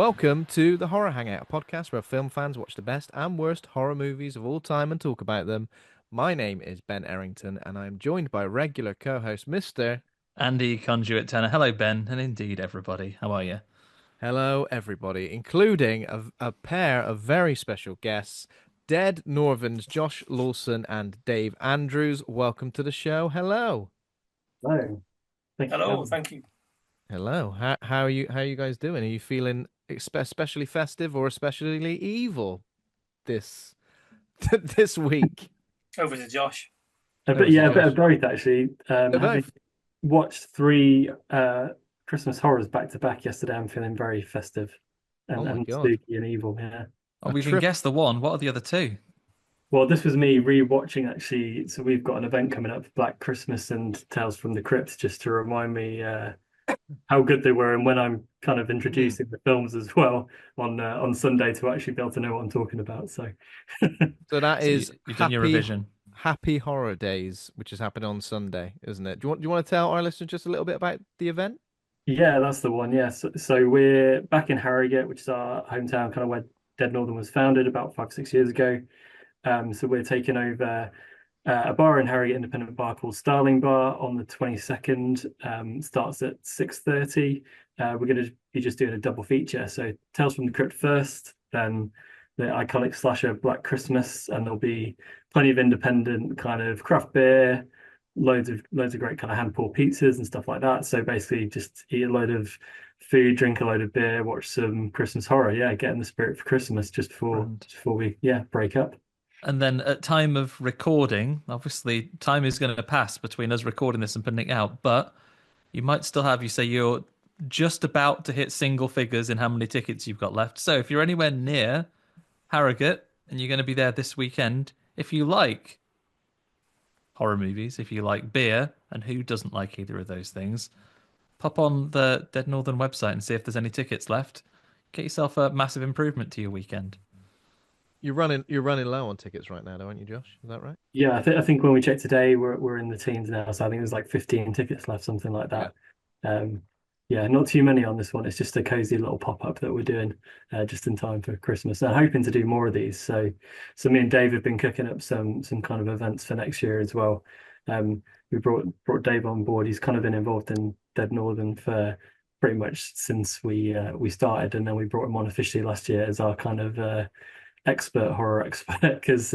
Welcome to the Horror Hangout, a podcast where film fans watch the best and worst horror movies of all time and talk about them. My name is Ben Errington, and I'm joined by regular co-host Mr. Andy Conduit Tanner. Hello, Ben, and indeed everybody. How are you? Hello, everybody, including a pair of very special guests, Dead Northern's Josh Lawson and Dave Andrews. Welcome to the show. Hello. Hello. Thank you for Hello, having me. thank you. Hello. How are you guys doing? Are you feeling especially festive or especially evil this this week? Over to Josh. A Over bit, to yeah, a bit Josh. of both actually. Bit of Having both. watched three Christmas horrors back to back yesterday, I'm feeling very festive Oh and, my and God. spooky and evil. Yeah. Oh, A we can trip. guess the one. What are the other two? Well, this was me re-watching actually. So we've got an event coming up, Black Christmas and Tales from the Crypt, just to remind me how good they were, and when I'm kind of Hmm. introducing the films as well on Sunday to actually be able to know what I'm talking about. So So that So is you've done your revision. Happy Horror Days, which is happening on Sunday, isn't it? Do you want to tell our listeners just a little bit about the event? Yeah, that's the one. Yeah. So we're back in Harrogate, which is our hometown, kind of where Dead Northern was founded about 5, 6 years ago. So we're taking over a bar in Harrogate, independent bar called Starling Bar on the 22nd. Starts at 6:30. We're going to be just doing a double feature. So Tales from the Crypt first, then the iconic slasher Black Christmas, and there'll be plenty of independent kind of craft beer, loads of great kind of hand pulled pizzas and stuff like that. So basically, just eat a load of food, drink a load of beer, watch some Christmas horror. Yeah, get in the spirit for Christmas just before And just before we break up. and then at time of recording, obviously time is going to pass between us recording this and putting it out, but you might still have, you say you're just about to hit single figures in how many tickets you've got left. So if you're anywhere near Harrogate and you're going to be there this weekend, if you like horror movies, if you like beer, and who doesn't like either of those things, pop on the Dead Northern website and see if there's any tickets left. Get yourself a massive improvement to your weekend. You're running low on tickets right now, though, aren't you, Josh? Is that right? Yeah, I think when we checked today, we're in the teens now, so I think there's like 15 tickets left, something like Yeah. that. Um, yeah, not too many on this one. It's just a cozy little pop-up that we're doing just in time for Christmas. I'm hoping to do more of these. So me and Dave have been cooking up some kind of events for next year as well. We brought Dave on board. He's kind of been involved in Dead Northern for pretty much since we started, and then we brought him on officially last year as our kind of horror expert, because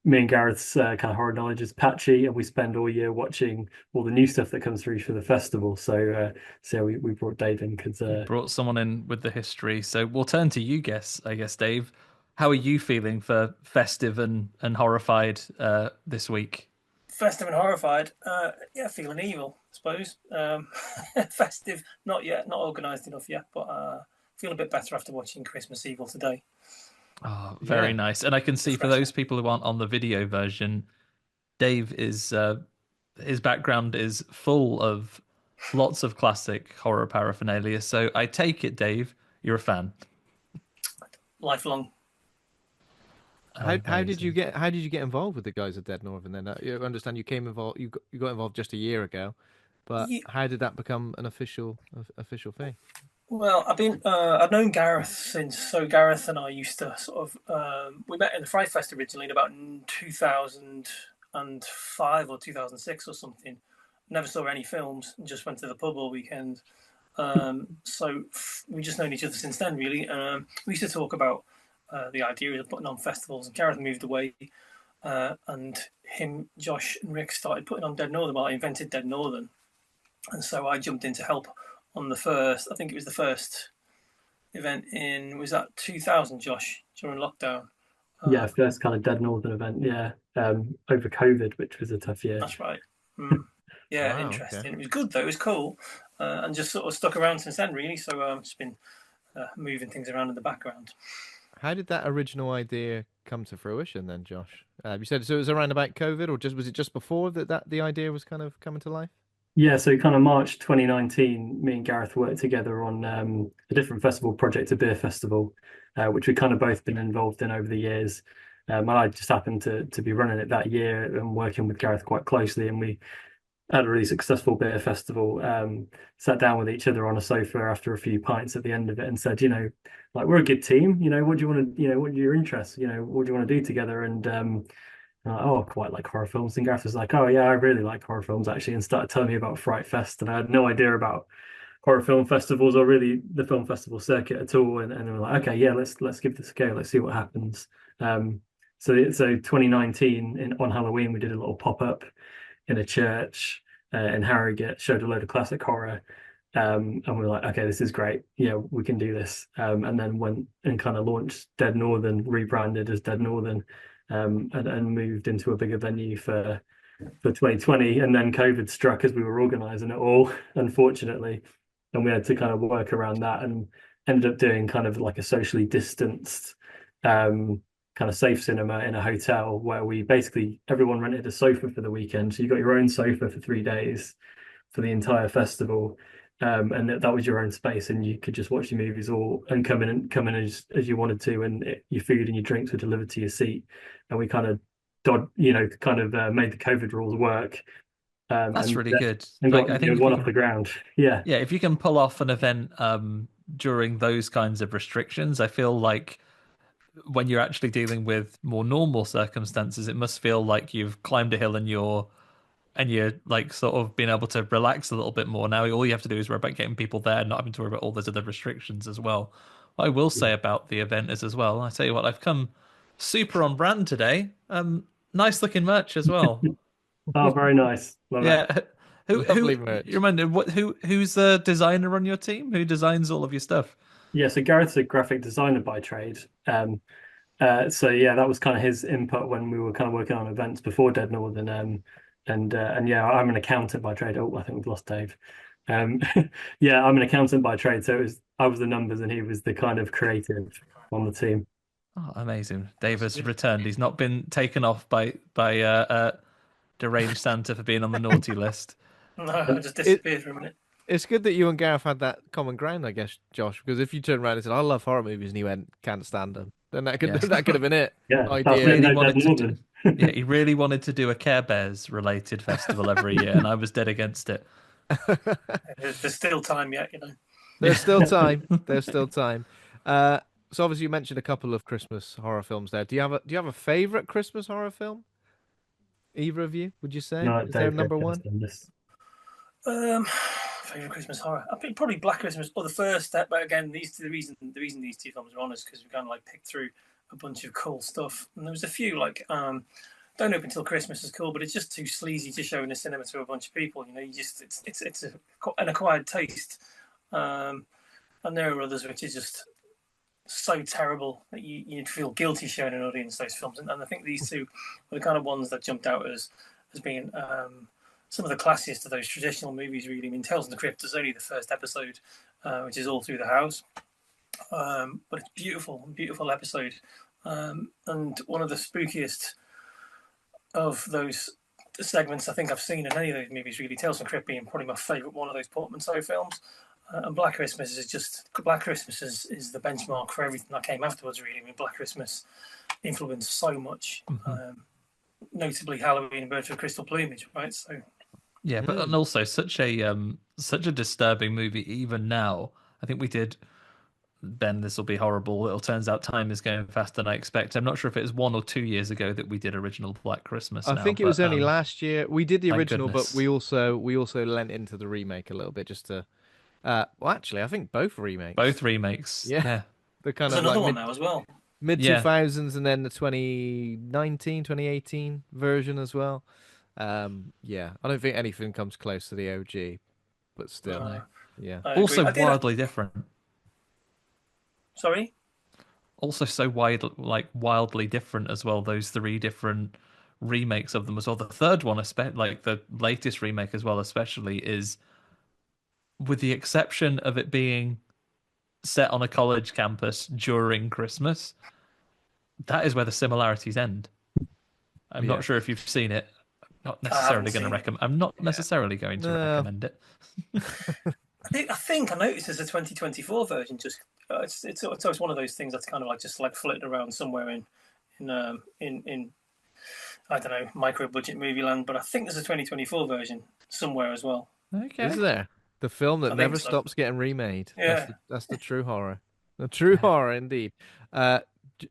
me and Gareth's kind of horror knowledge is patchy, and we spend all year watching all the new stuff that comes through for the festival. So we brought Dave in because You brought someone in with the history, so we'll turn to you, I guess, Dave. How are you feeling for festive and horrified this week? Festive and horrified. Yeah, feeling evil, I suppose. Festive, not yet, not organised enough yet, but feel a bit better after watching Christmas Evil today. Oh, very Yeah. nice. And I can see for Refreshing. those people who aren't on the video version, Dave is his background is full of lots of classic horror paraphernalia. So I take it, Dave, you're a fan. Lifelong. Amazing. How did you get involved with the guys at Dead Northern then? You understand you got involved just a year ago, but Ye- how did that become an official thing? Well, I've known Gareth since. So Gareth and I used to sort of we met in the Fright Fest originally in about 2005 or 2006 or something. Never saw any films. Just went to the pub all weekend. We just known each other since then, really. We used to talk about the idea of putting on festivals, and Gareth moved away, and him, Josh, and Rick started putting on Dead Northern. Well, I invented Dead Northern, and so I jumped in to help on the first. I think it was the first event in was that 2000, Josh, during lockdown. yeah, Uh, first kind of Dead Northern event. Yeah, over COVID, which was a tough year. that's right. Mm. Yeah, Wow, okay. interesting. It was good though. It was cool, and just sort of stuck around since then, really. So just been moving things around in the background. How did that original idea come to fruition then, Josh? You said so it was around about COVID, or just was it just before that the idea was kind of coming to life? Yeah, so kind of March 2019, me and Gareth worked together on a different festival project, a beer festival, which we kind of both been involved in over the years. And I just happened to be running it that year and working with Gareth quite closely. And had a really successful beer festival, sat down with each other on a sofa after a few pints at the end of it and said, like, we're a good team, what do you want to, what are your interests, what do you want to do together? And oh, I quite like horror films. And Gareth was like, oh yeah, I really like horror films actually, and started telling me about Fright Fest, and I had no idea about horror film festivals or really the film festival circuit at all. And we're like, okay, yeah, let's give this a go. Let's see what happens. So 2019 on Halloween, we did a little pop up in a church in Harrogate, showed a load of classic horror. And we are like, okay, this is great. Yeah, we can do this. And then went and kind of launched Dead Northern, rebranded as Dead Northern, and moved into a bigger venue for 2020. And then COVID struck as we were organizing it all, unfortunately. And we had to kind of work around that and ended up doing kind of like a socially distanced kind of safe cinema in a hotel where we basically everyone rented a sofa for the weekend. So you got your own sofa for 3 days for the entire festival. And that was your own space, and you could just watch your movies and come in as you wanted to, and your food and your drinks were delivered to your seat. And we kind of made the COVID rules work. That's really good. And like, got I think one off the ground. Yeah. Yeah, if you can pull off an event during those kinds of restrictions, I feel like when you're actually dealing with more normal circumstances, it must feel like you've climbed a hill and you're like sort of being able to relax a little bit more. Now all you have to do is worry about getting people there, not having to worry about all those other restrictions as well. What I will say about the event is as well, I tell you what, I've come super on brand today. Nice looking merch as well. Oh, very nice. Love Yeah. it. Lovely merch. You remember who's the designer on your team? Who designs all of your stuff? Yeah, so Gareth's a graphic designer by trade. So yeah, that was kind of his input when we were kind of working on events before Dead Northern. And yeah, I'm an accountant by trade. Oh, I think we've lost Dave. Yeah, I'm an accountant by trade, so I was the numbers and he was the kind of creative on the team. Oh, amazing. Dave has returned. He's not been taken off by deranged Santa for being on the naughty list. No, I just disappeared for a minute. It's good that you and Gareth had that common ground, I guess, Josh. Because if you turned around and said, "I love horror movies," and he went, "Can't stand them," then that could Yes. that could have been it. Yeah, Idea. Really wanted to do, yeah, he really wanted to do a Care Bears related festival every year, and I was dead against it. There's still time yet, There's still time. There's still time. So obviously you mentioned a couple of Christmas horror films there. Do you have a favorite Christmas horror film? Either of you, would you say? No, Is there a number one? Favorite Christmas horror. I think probably Black Christmas or the first step. But again, the reason these two films are on is because we kind of like picked through a bunch of cool stuff, and there was a few like Don't Open Till Christmas is cool, but it's just too sleazy to show in a cinema to a bunch of people. It's an acquired taste, and there are others which is just so terrible that you'd feel guilty showing an audience those films. And I think these two were the kind of ones that jumped out as being some of the classiest of those traditional movies, really. I mean, Tales from the Crypt is only the first episode, which is all through the house. But it's beautiful episode. And one of the spookiest of those segments I think I've seen in any of those movies, really. Tales from the Crypt being probably my favourite one of those portmanteau films. And Black Christmas is the benchmark for everything that came afterwards, really. I mean, Black Christmas influenced so much, notably Halloween and Birds with Crystal Plumage, right? So, yeah, but and also such a disturbing movie. Even now, I think we did. Ben, this will be horrible. It turns out time is going faster than I expect. I'm not sure if it was 1 or 2 years ago that we did original Black Christmas. I think it was only last year. We did the original, but we also lent into the remake a little bit just to. Well, actually, I think both remakes. Both remakes. Yeah. The kind There's of another like one now as well. Mid 2000s and then the 2019, 2018 version as well. Yeah, I don't think anything comes close to the OG, but still, yeah. Also wildly different. Sorry? Also so wildly different as well, those 3 different remakes of them as well. The third one, like the latest remake as well, especially, is, with the exception of it being set on a college campus during Christmas, that is where the similarities end. I'm not sure if you've seen it. Not necessarily going to recommend. I'm not necessarily going to recommend it. I think I noticed there's a 2024 version. Just it's always one of those things that's kind of like just like floating around somewhere in I don't know, micro budget movie land, but I think there's a 2024 version somewhere as well. Okay. Is there? The film that I think never so. stops getting remade. Yeah. That's the true horror. The true horror indeed.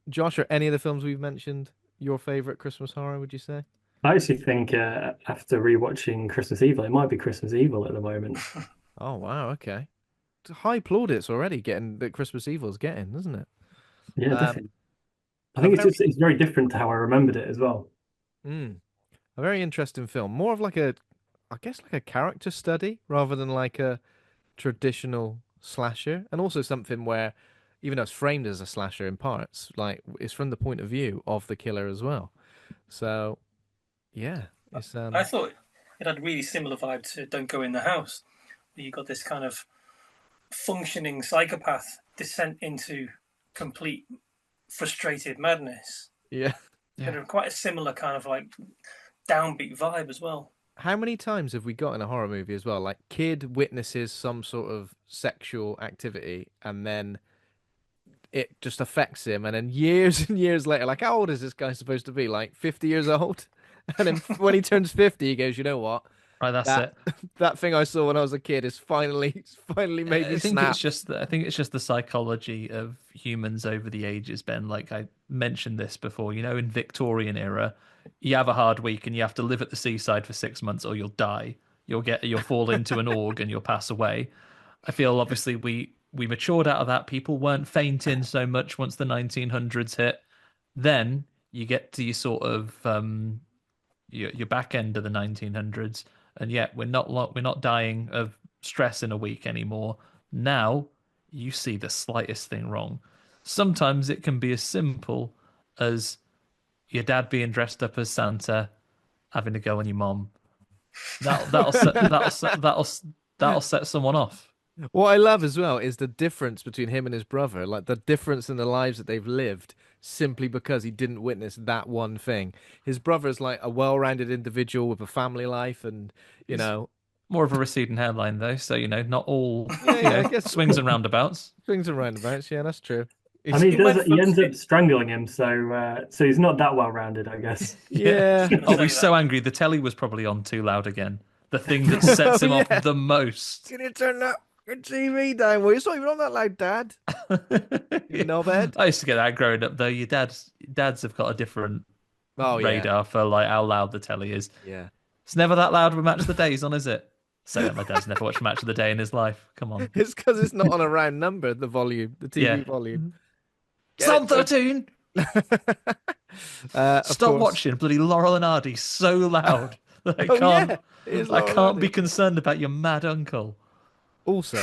Josh, are any of the films we've mentioned your favorite Christmas horror, would you say? I actually think after rewatching Christmas Evil, it might be Christmas Evil at the moment. Oh wow, okay. It's high plaudits already getting that Christmas Evil's getting, isn't it? Yeah, Um, definitely. I a think very it's very different to how I remembered it as well. mm, a very interesting film. More of like I guess like a character study rather than like a traditional slasher, and also something where, even though it's framed as a slasher in parts, like it's from the point of view of the killer as well. So yeah, it's I thought it had a really similar vibe to Don't Go in the House, where you got this kind of functioning psychopath descent into complete frustrated madness. yeah. It had quite a similar kind of like downbeat vibe as well. How many times have we got in a horror movie as well? Like kid witnesses some sort of sexual activity and then it just affects him, and then years and years later, like how old is this guy supposed to be? Like 50 years old? And then when he turns 50, he goes, you know what? Right, that's That it. that thing I saw when I was a kid is finally made me I think snap. I think it's just the psychology of humans over the ages, Ben. Like I mentioned this before, in Victorian era, you have a hard week and you have to live at the seaside for 6 months or you'll die. You'll fall into an org and you'll pass away. I feel obviously we matured out of that. People weren't fainting so much once the 1900s hit. Then you get to your sort of your back end of the 1900s, and yet we're not dying of stress in a week anymore. Now you see the slightest thing wrong. Sometimes it can be as simple as your dad being dressed up as Santa, having to go on your mom. That'll set someone off. What I love as well is the difference between him and his brother, like the difference in the lives that they've lived simply because he didn't witness that one thing. His brother's like a well-rounded individual with a family life and, you know, More of a receding hairline though, so not all yeah, I guess swings and roundabouts. swings and roundabouts. Yeah, that's true. I mean, It went he from ends up strangling him, so he's not that well rounded, I guess. Yeah. Oh, he's so angry. The telly was probably on too loud again. The thing that sets him off Yeah. the most. Can you turn that fucking TV down? Well, it's not even on that loud, Dad. You knobhead. I used to get that growing up though. Dads have got a different Oh, yeah. radar for like how loud the telly is. Yeah. It's never that loud with Match of the Days on, is it? Say that my dad's never watched Match of the Day in his life. Come on. It's because it's not on a round number, the volume, the TV Yeah. volume. Psalm 13! Of Stop course. watching bloody Laurel and Hardy so loud that I Oh, can't, yeah. It is I Laurel and can't Hardy. be concerned about your mad uncle. Also,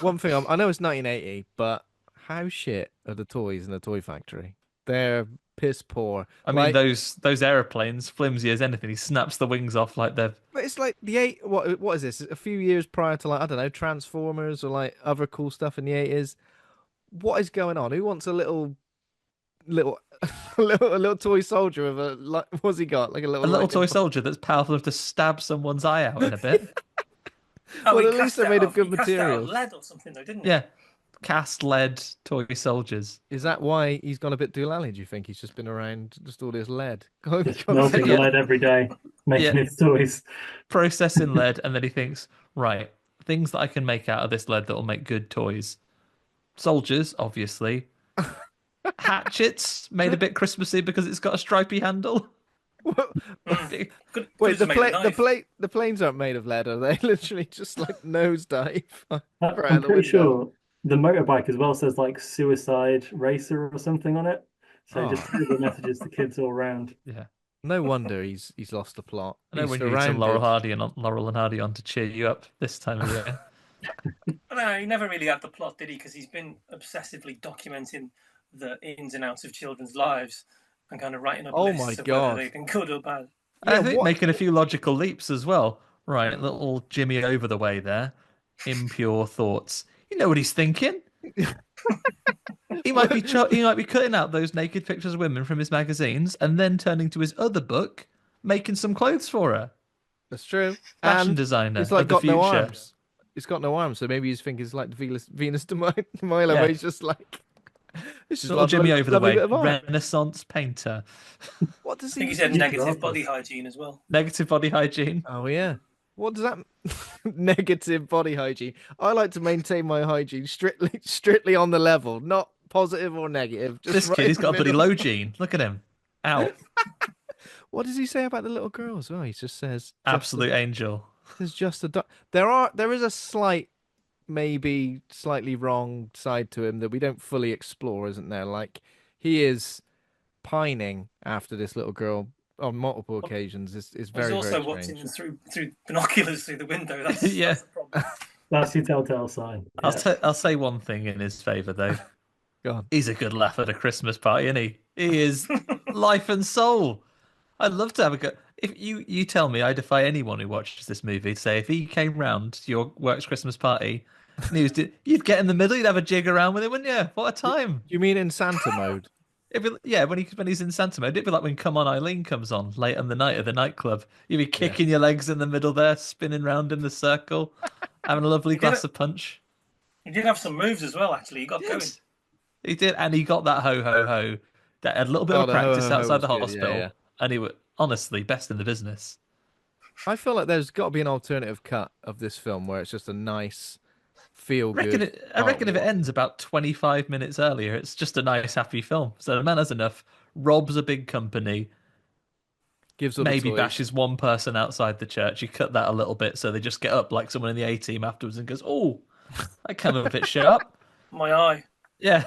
one thing I know it's 1980, but how shit are the toys in the toy factory? They're piss poor. I mean, Like, those airplanes, flimsy as anything. He snaps the wings off like they're. but it's like what is this? A few years prior to like I don't know Transformers or like other cool stuff in the 80s. What is going on? Who wants a little a little toy soldier with what's he got? Like a little A little like, toy soldier that's powerful enough to stab someone's eye out in a bit. Oh, Well, he at least cast they're it made out of good he cast it out materials. lead or something, though, didn't he? Yeah. Cast lead toy soldiers. Is that why he's gone a bit doolally? Do you think he's just been around just all this lead? Just melting Yeah. lead every day, making Yeah. his toys. Processing lead, and then he thinks, right, things that I can make out of this lead that will make good toys. Soldiers, obviously. Hatchets, made a bit Christmassy because it's got a stripy handle. Wait, the planes aren't made of lead, are they? Literally just like nosedive. I'm out the pretty window. sure the motorbike as well says like suicide racer or something on it. So Oh. just the messages to kids all around. Yeah. No wonder he's lost the plot. I know He's when you need some Laurel surrounded. Laurel and Hardy on to cheer you up this time of year. No, he never really had the plot, did he? Because he's been obsessively documenting the ins and outs of children's lives and kind of writing up Oh lists my of God. whether they've been good or bad. I Yeah, think what- making a few logical leaps as well. Right, little Jimmy over the way there. Impure thoughts. You know what he's thinking? He might be cutting out those naked pictures of women from his magazines and then turning to his other book, making some clothes for her. That's true. Fashion And designer it's like of the got no future. arms. It's got no arms, so maybe he's thinking it's like Venus de Milo, Yeah. where he's just like This is Little Jimmy over the lovely bit way. of art. Renaissance painter. What does I think he? he said He negative does. body hygiene as well. Negative body hygiene. Oh yeah. What does that? Negative body hygiene. I like to maintain my hygiene strictly on the level, not positive or negative. Just This right kid, in he's the got a bloody middle. low gene. Look at him. Out. What does he say about the little girls? Oh, he just says Absolute angel. there's just a there is a maybe slightly wrong side to him that we don't fully explore, isn't there? Like he is pining after this little girl on multiple occasions. Is He's very, very also watching strange. them through binoculars through the window. Yeah. That's the problem. That's your telltale sign. I'll say one thing in his favour though. Go on. He's a good laugh at a Christmas party, isn't he? He is life and soul. I'd love to have a go. If you tell me, I defy anyone who watches this movie to say if he came round to your work's Christmas party and you'd get in the middle, you'd have a jig around with it, wouldn't you? What a time! You mean in Santa mode? Yeah, when he's in Santa mode, it'd be like when Come On Eileen comes on late in the night at the nightclub. You'd be kicking your legs in the middle there, spinning round in the circle, having a lovely glass of punch. He did have some moves as well. Actually, he got going. He did, and he got that ho ho ho. That had a little bit Oh, of the ho, practice ho, ho outside was the good. hospital, Yeah. and he was honestly best in the business. I feel like there's got to be an alternative cut of this film where it's just a nice, feel good. I reckon if it ends about 25 minutes earlier, it's just a nice, happy film. So the man has enough, robs a big company, gives all the maybe toys. bashes one person outside the church. You cut that a little bit so they just get up like someone in the A team afterwards and goes, "Oh, I came a bit sharp." My eye. Yeah.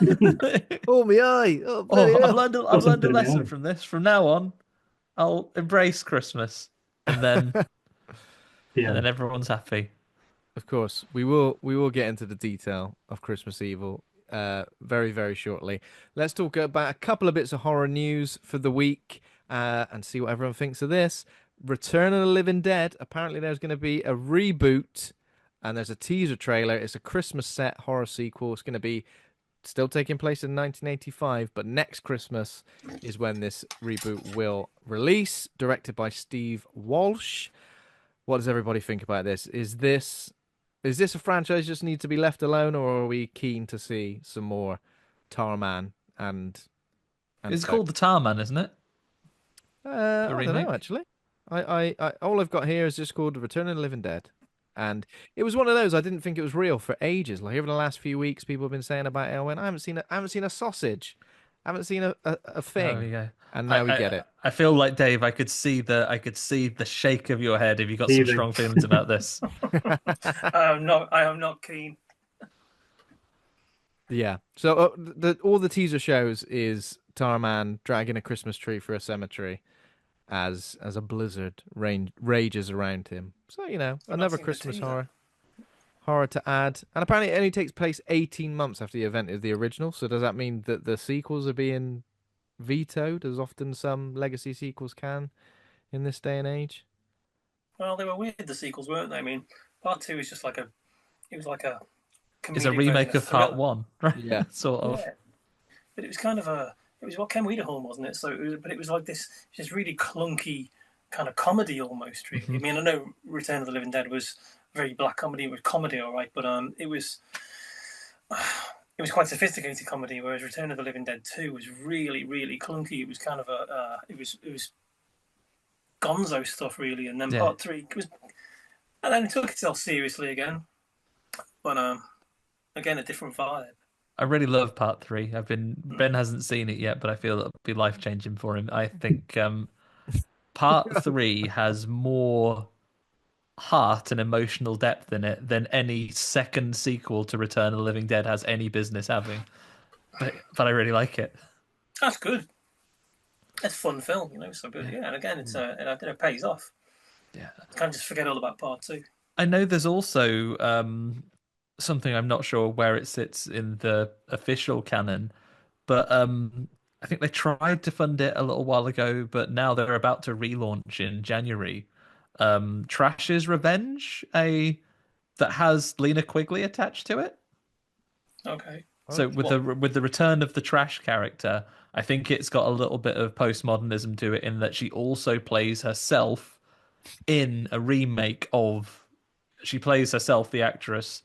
Oh my eye! Oh, bloody I've hell. learned a Wasn't it, lesson yeah. from this. From now on, I'll embrace Christmas, and then Yeah. everyone's happy. Of course, we will get into the detail of Christmas Evil very, very shortly. Let's talk about a couple of bits of horror news for the week and see what everyone thinks of this. Return of the Living Dead. Apparently, there's going to be a reboot, and there's a teaser trailer. It's a Christmas set horror sequel. It's going to be still taking place in 1985, but next Christmas is when this reboot will release. Directed by Steve Walsh. What does everybody think about this? Is this a franchise just need to be left alone, or are we keen to see some more Tarman and It's such? called The Tarman, isn't it? I don't know remake? actually. I all I've got here is just called Return of the Living Dead, and it was one of those I didn't think it was real for ages. Like over the last few weeks, people have been saying about it. I went, I haven't seen a sausage, I haven't seen a thing, Oh, yeah. and now we get it. I feel like Dave. I could see the shake of your head if you got some Heaving. strong feelings about this. I am not keen. Yeah. So all the teaser shows is Tarman dragging a Christmas tree through a cemetery as a blizzard rages around him. So another seen the Christmas teaser. horror to add. And apparently it only takes place 18 months after the event of the original. So does that mean that the sequels are being vetoed, as often some legacy sequels can in this day and age? Well, they were weird. The sequels, weren't they? I mean, part two is just like a. It was like a. It's a comedic remake version of part Thriller. one, right? Yeah. Sort of. Yeah. But it was kind of a. It was what Ken Wiederhorn, wasn't it? So, it was like this just really clunky kind of comedy almost. Really. I mean, I know Return of the Living Dead was very black comedy. It was comedy, all right, but it was quite sophisticated comedy. Whereas Return of the Living Dead 2 was really, really clunky. It was kind of it was gonzo stuff really, and then Yeah. part 3 was, and then it took itself seriously again. But again, a different vibe. I really love part 3. Ben hasn't seen it yet, but I feel it'll be life changing for him. I think part 3 has more heart and emotional depth in it than any second sequel to Return of the Living Dead has any business having. But I really like it. That's good. It's a fun film, So, but yeah, and again, it pays off. Yeah. Can't just forget all about part 2. I know there's also something I'm not sure where it sits in the official canon, but I think they tried to fund it a little while ago, but now they're about to relaunch in January. Trash's Revenge, that has Lena Quigley attached to it. Okay. So with the return of the Trash character, I think it's got a little bit of postmodernism to it in that she also plays herself in a remake of. She plays herself, the actress,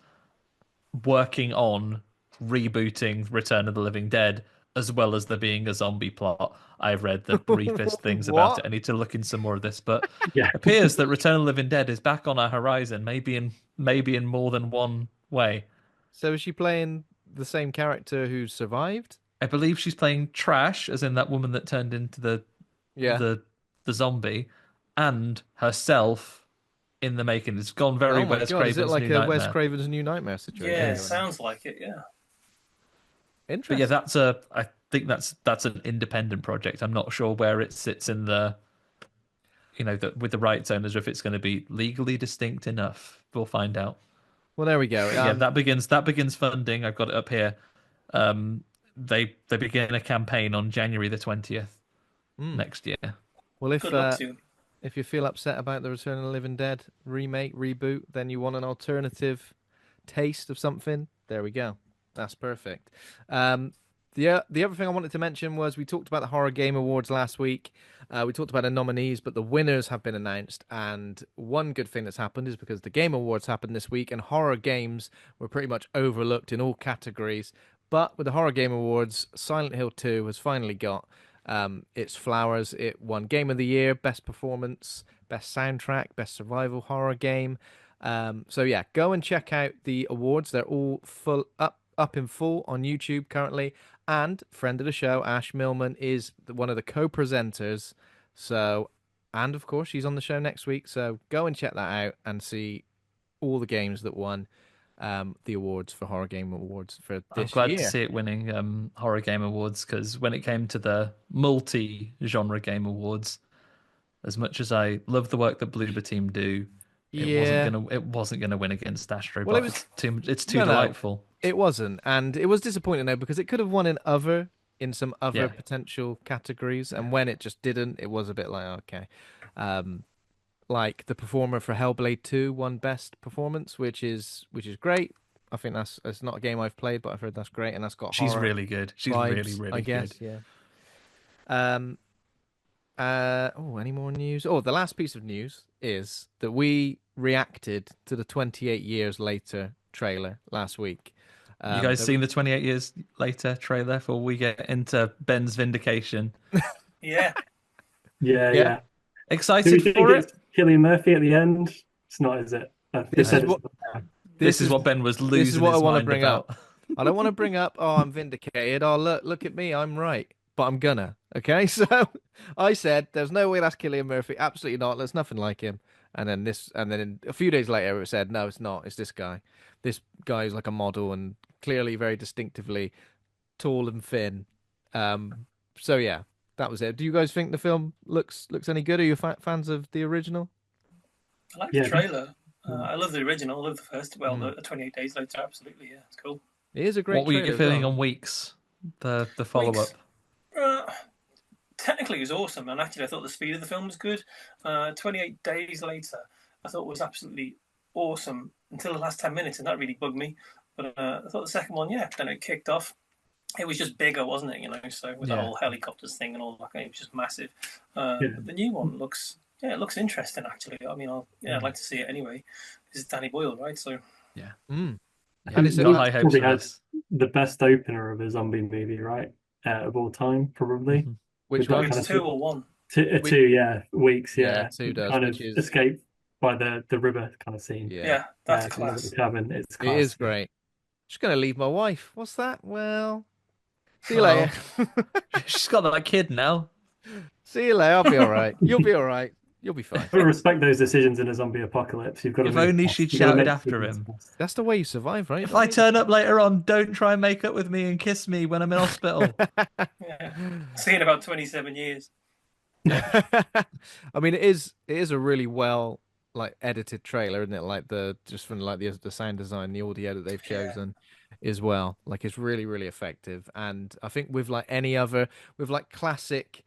working on rebooting Return of the Living Dead, as well as there being a zombie plot. I've read the briefest things about What? it. I need to look into some more of this, but Yeah. appears that Return of the Living Dead is back on our horizon, maybe in more than one way. So is she playing the same character who survived? I believe she's playing Trash, as in that woman that turned into Yeah. the the zombie, and herself in the making. It's gone very Oh my Wes God, is it Craven's like New a Wes Nightmare. Craven's New Nightmare situation Yeah, going on? sounds like it. Yeah. But yeah, Interesting. I think that's an independent project. I'm not sure where it sits in with the rights owners, or if it's going to be legally distinct enough. We'll find out. Well, there we go. But yeah, that begins funding. I've got it up here. They begin a campaign on January the 20th next year. Well, Good luck to you. if you feel upset about the Return of the Living Dead remake, reboot, then you want an alternative taste of something, there we go. That's perfect. The other thing I wanted to mention was we talked about the Horror Game Awards last week. We talked about the nominees, but the winners have been announced. And one good thing that's happened is because the Game Awards happened this week, and horror games were pretty much overlooked in all categories. But with the Horror Game Awards, Silent Hill 2 has finally got its flowers. It won Game of the Year, Best Performance, Best Soundtrack, Best Survival Horror Game. So yeah, go and check out the awards. They're all up in full on YouTube currently. And friend of the show, Ash Millman, is one of the co-presenters. So, and of course, she's on the show next week. So go and check that out and see all the games that won the awards for Horror Game Awards for I'm this glad to year. see it winning Horror Game Awards, because when it came to the multi-genre game awards, as much as I love the work that Bloober Team do, Yeah. it wasn't gonna win against Well, it Astrobot. was It's too no. delightful. It wasn't, and it was disappointing though because it could have won in some other Yeah. potential categories, and when it just didn't, it was a bit like okay. Um, like the performer for Hellblade 2 won Best Performance, which is great. I think it's not a game I've played, but I've heard that's great, and that's got She's horror really good. She's really, vibes, I really guess. good. Yeah. Um. Any more news? Oh, the last piece of news is that we reacted to the 28 years later trailer last week. You guys There seen was- the 28 years later trailer before we get into Ben's vindication? Yeah. Yeah, Yeah. yeah. Do we Excited think for it's it? Cillian Murphy at the end? It's not, is it? They This said is it's what This is what Ben was losing this is what I his want to mind bring about. up. I don't want to bring up, oh, I'm vindicated. Oh, look at me, I'm right. But I'm gonna. Okay, so I said there's no way that's Cillian Murphy. Absolutely not. There's nothing like him. And then a few days later, it said no, it's not. It's this guy. This guy is like a model and clearly very distinctively tall and thin. So yeah, that was it. Do you guys think the film looks any good? Are you fans of the original? I like Yeah. the trailer. I love the original. I love the first. Well, Mm. the 28 Days Later. Absolutely. Yeah, it's cool. It is a great What were trailer you as feeling well. on Weeks? The follow up. Technically, it was awesome. And actually, I thought the speed of the film was good. 28 Days Later, I thought was absolutely awesome until the last 10 minutes. And that really bugged me. But I thought the second one, yeah, then it kicked off. It was just bigger, wasn't it? So with the Yeah. whole helicopters thing and all that, it was just massive. Yeah. But the new one looks interesting actually. I mean, I'd like to see it anyway. This is Danny Boyle, right? So Mm. I And think it's Got Weeks high hopes probably for has this. the best opener of a zombie movie, right? Of all time, probably. Mhm. Which With that one? kind Weeks of- 2 or 1. Two, yeah. Weeks, Yeah, yeah. 2 does, Kind which of is escape by the river kind of scene. yeah. That's in the class. cabin. It's It class. is great. Just gonna leave my wife. What's that? Well, see you Oh. later. She's got that kid now. See you later. I'll be all right. You'll be all right. You'll be fine. But respect those decisions in a zombie apocalypse. You've got to If move only fast. she'd You've got to shouted make after decisions him. fast. That's the way you survive, right? If I turn up later on, don't try and make up with me and kiss me when I'm in hospital. Yeah. See you in about 27 years. I mean, it is a really well edited trailer, isn't it? Like just from the sound design, the audio that they've Yeah. chosen as well. Like it's really, really effective. And I think with classic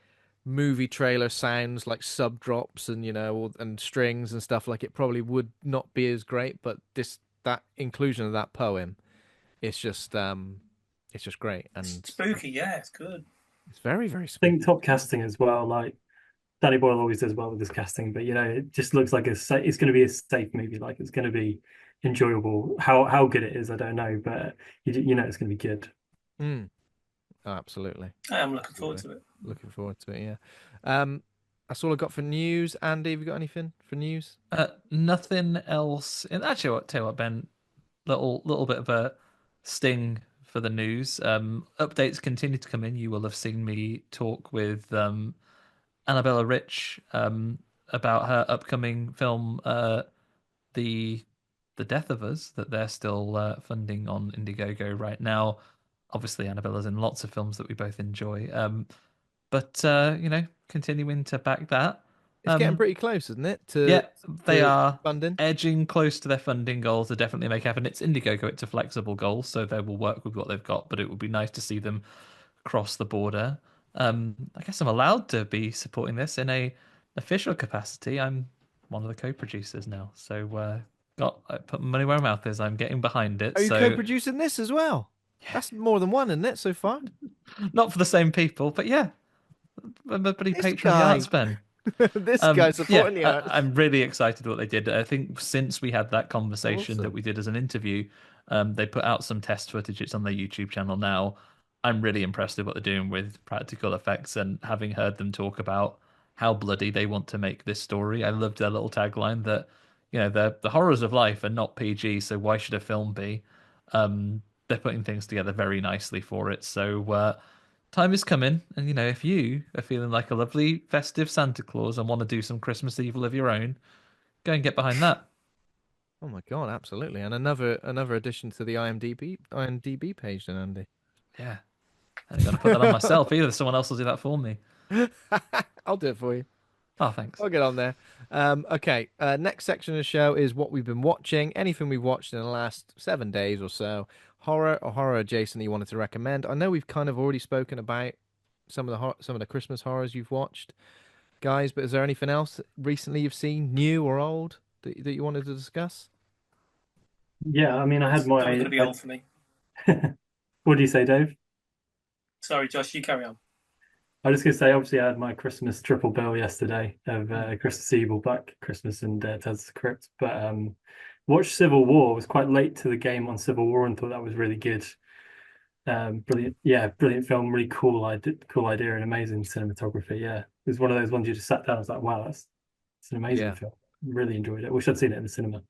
movie trailer sounds like sub drops and and strings and stuff, like it probably would not be as great, but that inclusion of that poem, it's just great and Spooky, yeah, it's good. it's very, very I spooky. think top casting as well. Like Danny Boyle always does well with his casting, but it just looks like it's going to be a safe movie. Like it's going to be enjoyable. How good it is, I don't know, but it's going to be good. Mm. Oh, absolutely. I am looking forward to it. Looking forward to it. Yeah. That's all I got for news. Andy, have you got anything for news? Nothing else. And actually, tell you what, Ben, little bit of a sting for the news. Updates continue to come in. You will have seen me talk with Annabella Rich about her upcoming film, the the Death of Us, that they're still funding on Indiegogo right now. Obviously, Annabella's in lots of films that we both enjoy. But continuing to back that. It's getting pretty close, isn't it? Yeah, they to are funding. edging close to their funding goals to definitely make happen. It's Indiegogo, it's a flexible goal, so they will work with what they've got, but it would be nice to see them cross the border. I guess I'm allowed to be supporting this in a official capacity. I'm one of the co-producers now, so I put money where my mouth is. I'm getting behind it. Are you So co-producing this as well? Yeah. That's more than one, isn't it, so far? not for the same people, but yeah, I'm a pretty This patron of the guy. arts, Ben. This guy's supporting the arts. I'm really excited what they did. I think since we had that conversation that Awesome. we did as an interview, they put out some test footage. It's on their YouTube channel now. I'm really impressed with what they're doing with practical effects, and having heard them talk about how bloody they want to make this story. I loved their little tagline that, the horrors of life are not PG, so why should a film be? They're putting things together very nicely for it. So time is coming, and if you are feeling like a lovely festive Santa Claus and want to do some Christmas Evil of your own, go and get behind that. Oh my god, absolutely. And another addition to the IMDb page then, Andy. Yeah. I ain't gonna put that on myself either. Someone else will do that for me. I'll do it for you. Oh, thanks. I'll get on there. Okay. Next section of the show is what we've been watching. Anything we've watched in the last 7 days or so. Horror or horror adjacent you wanted to recommend. I know we've kind of already spoken about some of the Christmas horrors you've watched, guys. But is there anything else recently you've seen, new or old, that you wanted to discuss? Yeah, I mean, I had It's probably going to be my. old for me. What do you say, Dave? Sorry, Josh, you carry on. I was just going to say, obviously, I had my Christmas triple bill yesterday of Christmas Evil, Black Christmas, and Tales of the Crypt. But watched Civil War. Was quite late to the game on Civil War and thought that was really good. Brilliant, yeah, brilliant film. Really cool idea, and amazing cinematography. Yeah, it was one of those ones you just sat down. I was like, wow, it's an amazing film. Really enjoyed it. Wish I'd seen it in the cinema.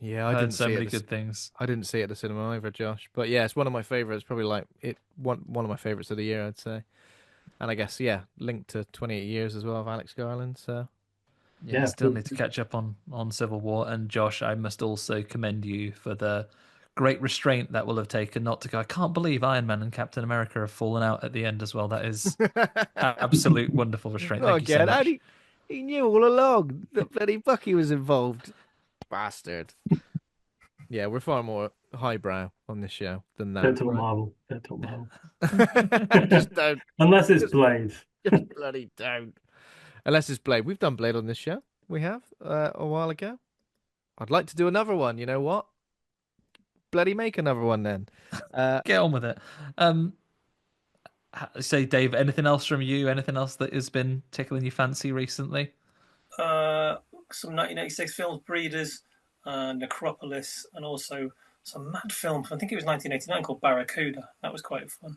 Yeah, I Heard didn't so see many it. good things. I didn't see it at the cinema either, Josh. But yeah, it's one of my favorites. Probably like one of my favorites of the year, I'd say. And I guess linked to 28 years as well of Alex Garland. So Yeah, still need to catch up on Civil War. And Josh, I must also commend you for the great restraint that will have taken not to go. I can't believe Iron Man and Captain America have fallen out at the end as well. That is absolute wonderful restraint. Thank you so much. He knew all along that bloody Bucky was involved. Bastard. Yeah, we're far more highbrow on this show than that. Don't talk Marvel. Don't talk Marvel. Just don't. Unless it's Blade. Just bloody don't. Unless it's Blade. We've done Blade on this show. We have a while ago. I'd like to do another one. You know what? Bloody make another one then. Get on with it. Say, Dave, anything else from you? Anything else that has been tickling your fancy recently? Some 1986 films, Breeders, Necropolis, and also some mad film. I think it was 1989 called Barracuda. That was quite fun.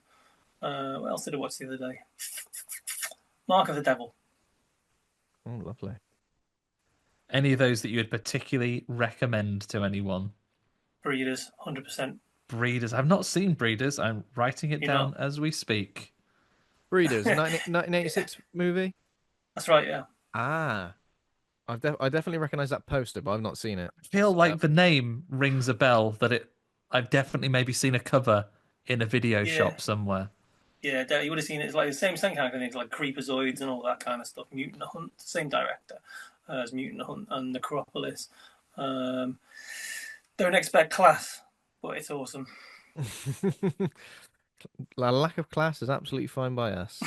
What else did I watch the other day? Mark of the Devil. Oh, lovely. Any of those that you would particularly recommend to anyone? Breeders, 100%. Breeders. I've not seen Breeders. I'm writing it down as we speak. Breeders, 1986 movie? That's right, yeah. Ah. I definitely recognise that poster, but I've not seen it. I feel like the name rings a bell that I've definitely maybe seen a cover in a video shop somewhere. Yeah, you would have seen it. It's like the same kind of things, like Creepazoids and all that kind of stuff. Mutant Hunt, same director as Mutant Hunt and Necropolis. Don't expect class, but it's awesome. A lack of class is absolutely fine by us.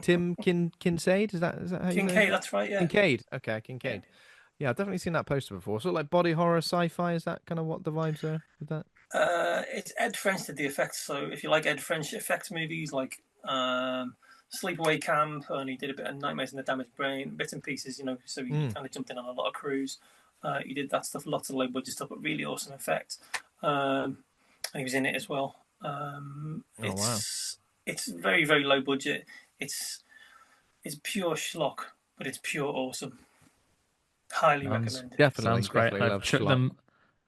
Tim Kincaid, is that how you know? Kincaid, that's right, yeah. Kincaid, okay, Kincaid. Yeah, I've definitely seen that poster before. Sort of like body horror, sci-fi. Is that kind of what the vibes are with that? It's Ed French did the effects. So if you like Ed French effects movies, like Sleepaway Camp, and he did a bit of Nightmares in the Damaged Brain, bits and pieces, so he kind of jumped in on a lot of crews. He did that stuff, lots of low budget stuff, but really awesome effects. And he was in it as well. Wow. It's very, very low budget. It's it's pure schlock, but it's pure awesome. Highly Sounds recommend. Definitely, sounds great. definitely love schlock.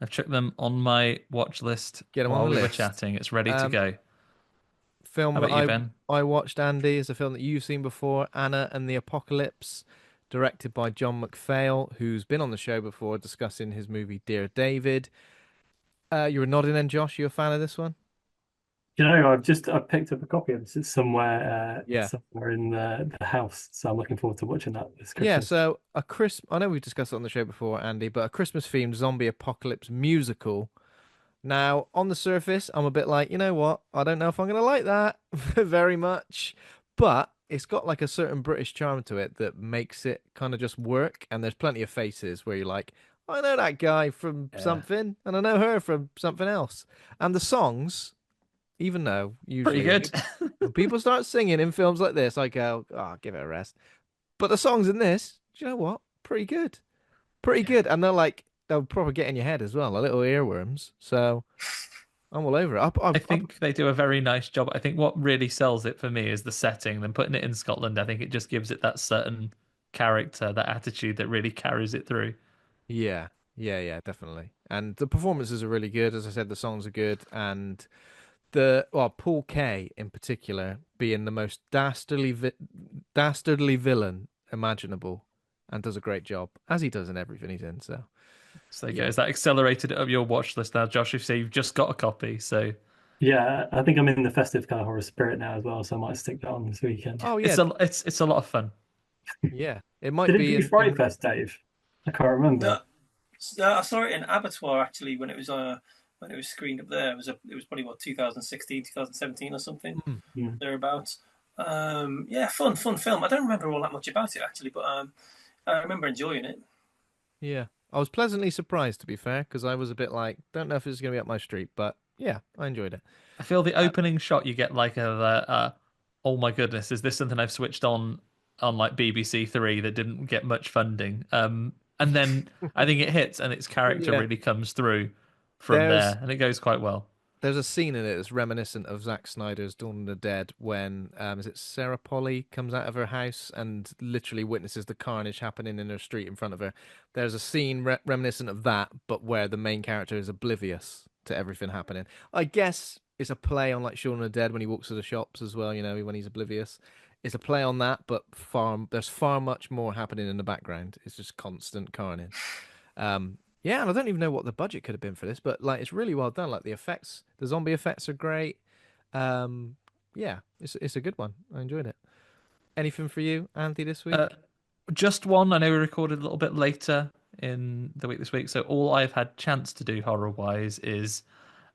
I've chucked them on my watch list Get them on while the we were list. chatting. It's ready to Um, go. Film How that about you, Ben? I watched, Andy, is a film that you've seen before, Anna and the Apocalypse, directed by John McPhail, who's been on the show before discussing his movie Dear David. You were nodding then, Josh. You a fan of this one? I've picked up a copy of this. It's Yeah. somewhere in the house. So I'm looking forward to watching that this Yeah, Christmas. so I know we've discussed it on the show before, Andy, but a Christmas themed zombie apocalypse musical. Now, on the surface, I'm a bit like, you know what? I don't know if I'm going to like that very much, but it's got like a certain British charm to it that makes it kind of just work. And there's plenty of faces where you're like, I know that guy from Yeah. something, and I know her from something else. And the songs, even though Pretty usually good. when people start singing in films like this, I go, oh, give it a rest. But the songs in this, do you know what? Pretty good. Pretty Yeah. good. And they'll probably get in your head as well, like little earworms. So I'm all over it. I think they do a very nice job. I think what really sells it for me is the setting. Then putting it in Scotland, I think it just gives it that certain character, that attitude that really carries it through. yeah, yeah, definitely. And the performances are really good. As I said, the songs are good. And Paul Kay in particular being the most dastardly villain imaginable and does a great job, as he does in everything he's in. So, So there you go. yeah. Is that accelerated it up your watch list now, Josh? You say you've just got a copy, so Yeah, I think I'm in the festive kind of horror spirit now as well, so I might stick that on this weekend. Oh, it's yeah, it's a lot of fun. yeah. It might Did it be do Fright in Fest, Dave? I can't remember. No, I saw it in Abattoir actually when it was screened up there. It was probably what 2016, 2017 or something Mm. Hmm. thereabouts. Yeah, fun film. I don't remember all that much about it actually, but I remember enjoying it. Yeah. I was pleasantly surprised, to be fair, because I was a bit like, don't know if it's going to be up my street, but yeah, I enjoyed it. I feel the Uh, opening shot you get like oh my goodness, is this something I've switched on like BBC Three that didn't get much funding? And then I think it hits and its character yeah. really comes through from There's there, and it goes quite well. there's a scene in it that's reminiscent of Zack Snyder's Dawn of the Dead when is it Sarah Polly comes out of her house and literally witnesses the carnage happening in her street in front of her. There's a scene reminiscent of that, but where the main character is oblivious to everything happening. I guess it's a play on like Shaun of the Dead when he walks to the shops as well, you know, when he's oblivious. It's a play on that, but there's far much more happening in the background. It's just constant carnage. Yeah, and I don't even know what the budget could have been for this, but like it's really well done. Like the effects, the zombie effects are great. Um, yeah, it's a good one. I enjoyed it. Anything for you, Andy, this week? Uh, just one. I know we recorded a little bit later in the week this week, so all I've had chance to do horror wise is,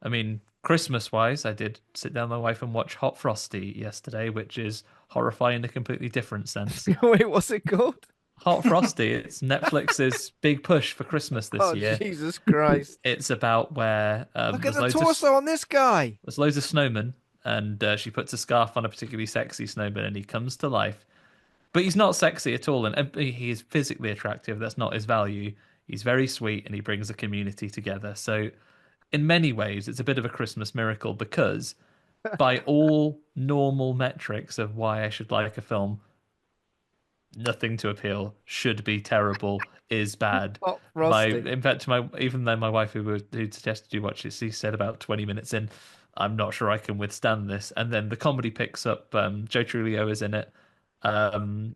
I mean, Christmas wise, I did sit down with my wife and watch Hot Frosty yesterday, which is horrifying in a completely different sense. Wait, what's it called? Hot Frosty, it's Netflix's big push for Christmas this Oh, year. Jesus Christ! It's about where Look at the torso on this guy. there's loads of snowmen, and she puts a scarf on a particularly sexy snowman, and he comes to life. But he's not sexy at all, and he is physically attractive. That's not his value. He's very sweet, and he brings a community together. So, in many ways, it's a bit of a Christmas miracle because, by all normal metrics of why I should like a film, nothing to appeal, should be terrible, is bad. Hot My, Frosty. in fact, even though my wife who suggested you watch it, she said about 20 minutes in, I'm not sure I can withstand this. And then the comedy picks up. Joe Trulio is in it, and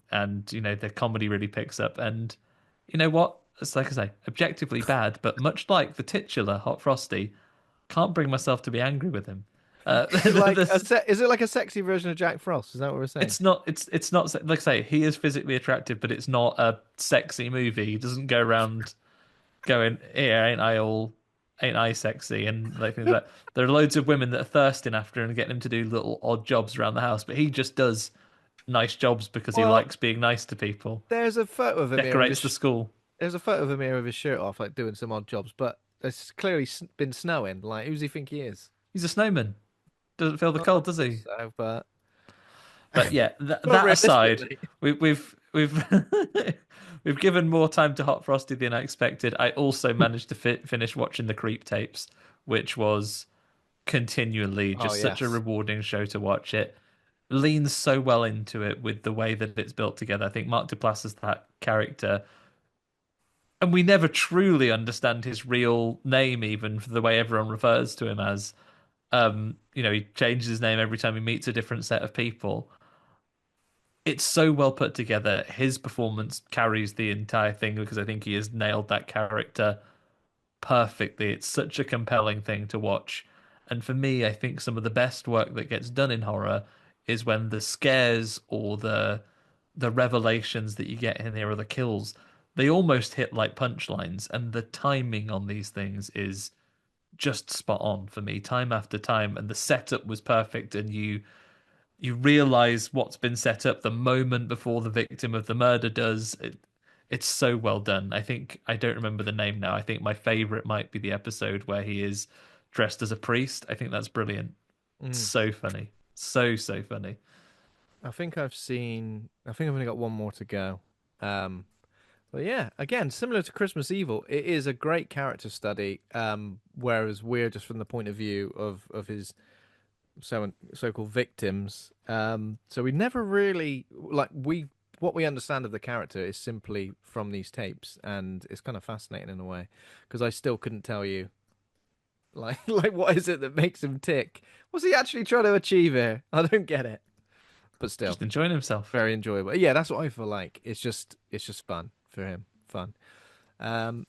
you know the comedy really picks up. And you know what? It's like I say, objectively bad, but much like the titular Hot Frosty, can't bring myself to be angry with him. Like This- is it like a sexy version of Jack Frost? Is that what we're saying? it's not. It's not like I say. He is physically attractive, but it's not a sexy movie. He doesn't go around going, "Here, ain't I sexy?" And like things like that. There are loads of women that are thirsting after him and getting him to do little odd jobs around the house, but he just does nice jobs because he Well, likes being nice to people. There's a photo of him here. Decorates the school. There's a photo of him here with his shirt off, like doing some odd jobs, but it's clearly been snowing. Like, who's he think he is? He's a snowman. Doesn't feel the Not cold, does he? so, but But yeah, Not that aside, realistically. we've we've given more time to Hot Frosty than I expected. I also managed to finish watching the Creep tapes, which was continually Oh, just such a yes. rewarding show to watch. It leans so well into it with the way that it's built together. I think Mark Duplass is that character, and we never truly understand his real name, even for the way everyone refers to him as. He changes his name every time he meets a different set of people. It's so well put together. His performance carries the entire thing because I think he has nailed that character perfectly. It's such a compelling thing to watch. And for me, I think some of the best work that gets done in horror is when the scares or the revelations that you get in here or the kills, they almost hit like punchlines, and the timing on these things is just spot on for me time after time, and the setup was perfect, and you realize what's been set up the moment before the victim of the murder does. It's so well done. I think I don't remember the name now. I think my favorite might be the episode where he is dressed as a priest. I think that's brilliant. It's Mm. so funny. So funny. I think I've only got one more to go. Um, but yeah, again, similar to Christmas Evil, it is a great character study. Whereas we're just from the point of view of his so-called victims. So we never really what we understand of the character is simply from these tapes, and it's kind of fascinating in a way because I still couldn't tell you like what is it that makes him tick? What's he actually trying to achieve here? I don't get it, but still Just enjoying himself. very enjoyable. Yeah, that's what I feel like. It's just fun for him, fun. Um,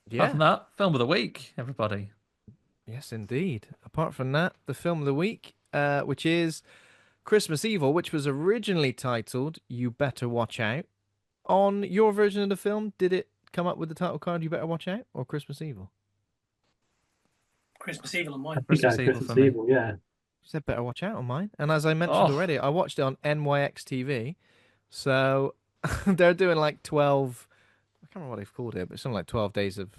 Apart yeah, from that, film of the week, everybody. yes, indeed. Apart from that, the film of the week, which is Christmas Evil, which was originally titled "You Better Watch Out." On your version of the film, did it come up with the title card "You Better Watch Out" or Christmas Evil? Christmas Evil on I mine. think I Christmas had Evil for Christmas me. Evil, yeah. You said "Better Watch Out" on mine, and as I mentioned Oh, already, I watched it on NYX TV. So they're doing like 12. I can't remember what they've called it, but it's something like 12 days of.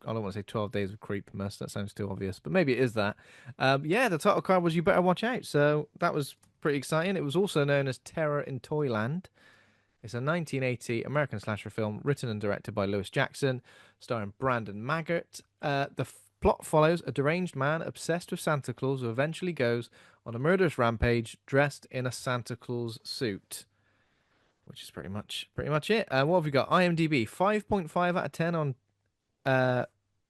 I don't want to say 12 days of creepmas. That sounds too obvious, but maybe it is that. Yeah, the title card was "You Better Watch Out," so that was pretty exciting. It was also known as Terror in Toyland. It's a 1980 American slasher film written and directed by Lewis Jackson, starring Brandon Maggart. Plot follows a deranged man obsessed with Santa Claus who eventually goes on a murderous rampage dressed in a Santa Claus suit, which is pretty much it. What have we got? IMDb 5.5 out of 10 uh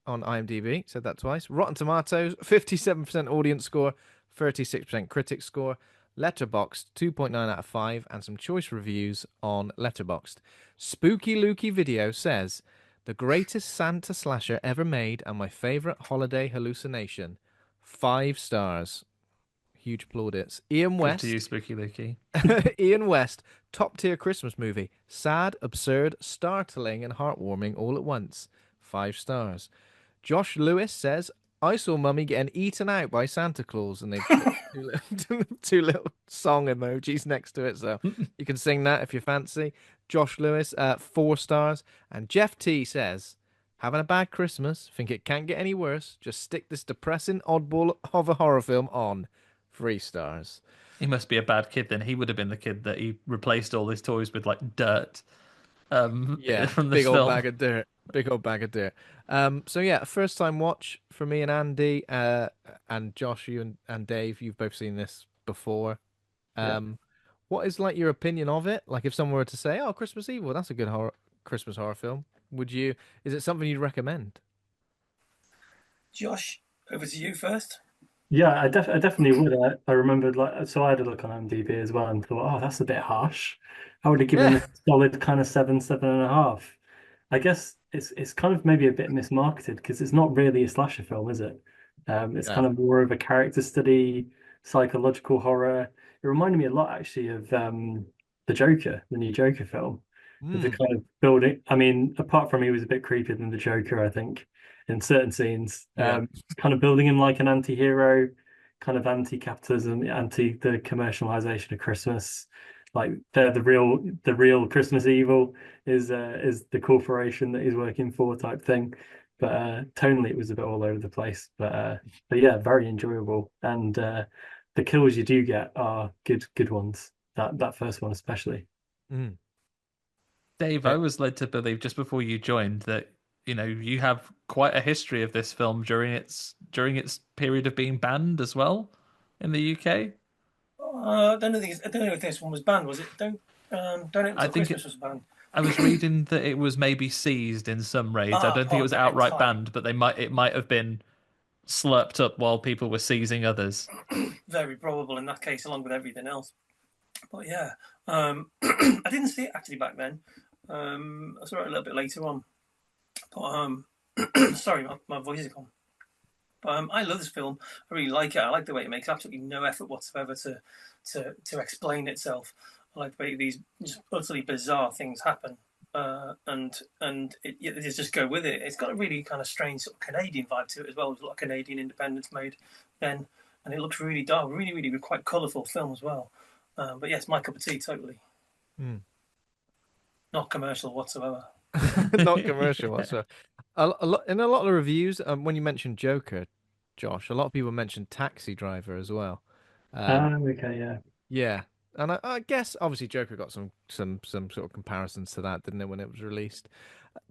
on IMDb. Said that twice. Rotten Tomatoes 57% audience score, 36% critic score. Letterboxd 2.9 out of 5, and some choice reviews on Letterboxd. Spooky Lukey Video says the greatest Santa slasher ever made and my favorite holiday hallucination. 5 stars. Huge plaudits. Ian give to you, West. Spooky Lukey. Ian West, top tier Christmas movie. Sad, absurd, startling, and heartwarming all at once. 5 stars. Josh Lewis says, I saw Mummy getting eaten out by Santa Claus, and they put two little song emojis next to it, so you can sing that if you fancy. Josh Lewis, 4 stars. And Jeff T says, having a bad Christmas, think it can't get any worse. Just stick this depressing oddball of a horror film on. 3 stars. He must be a bad kid then. He would have been the kid that he replaced all his toys with like dirt Yeah, from big this old film. bag of dirt. Big old bag of dirt. So yeah, first time watch for me and Andy, and Josh, you and Dave, you've both seen this before. Yeah. What is like your opinion of it? Like if someone were to say, "Oh, Christmas Evil, that's a good Christmas horror film," would you? Is it something you'd recommend? Josh, over to you first. Yeah, I definitely would. I remembered so I had a look on IMDb as well and thought, oh, that's a bit harsh. I would have given Yeah. this a solid kind of 7, 7.5. I guess it's kind of maybe a bit mismarketed because it's not really a slasher film, is it? It's Yeah. kind of more of a character study, psychological horror. It reminded me a lot actually of the Joker, the new Joker film. With the Mm, kind of building. I mean, apart from he was a bit creepier than the Joker, I think, in certain scenes. yeah. Kind of building him like an anti-hero, kind of anti-capitalism, anti the commercialization of Christmas. Like they're the real Christmas evil is the corporation that he's working for type thing. But tonally it was a bit all over the place. But yeah, very enjoyable. And the kills you do get are good ones. That first one especially. Mm. Dave, I was led to believe just before you joined that you have quite a history of this film during its period of being banned as well in the UK. I don't know if this one was banned. Was it? Don't I Until think Christmas was banned. I was reading that it was maybe seized in some raids. I Ah, don't think it was outright entirely. banned, but it might have been slurped up while people were seizing others. Very probable in that case, along with everything else. But yeah, I didn't see it actually back then. I saw it a little bit later on. But sorry, my voice is gone. But I love this film. I really like it. I like the way it makes absolutely no effort whatsoever to explain itself. I like the way these just utterly bizarre things happen, and it just go with it. It's got a really kind of strange sort of Canadian vibe to it as well. There's a lot of Canadian independence made then, and it looks really dark, really quite colourful film as well. But yes, my cup of tea totally. Not commercial whatsoever. Not commercial whatsoever. In a lot of the reviews, when you mentioned Joker, Josh, a lot of people mentioned Taxi Driver as well. Okay, yeah. Yeah, and I guess obviously Joker got some sort of comparisons to that, didn't it, when it was released?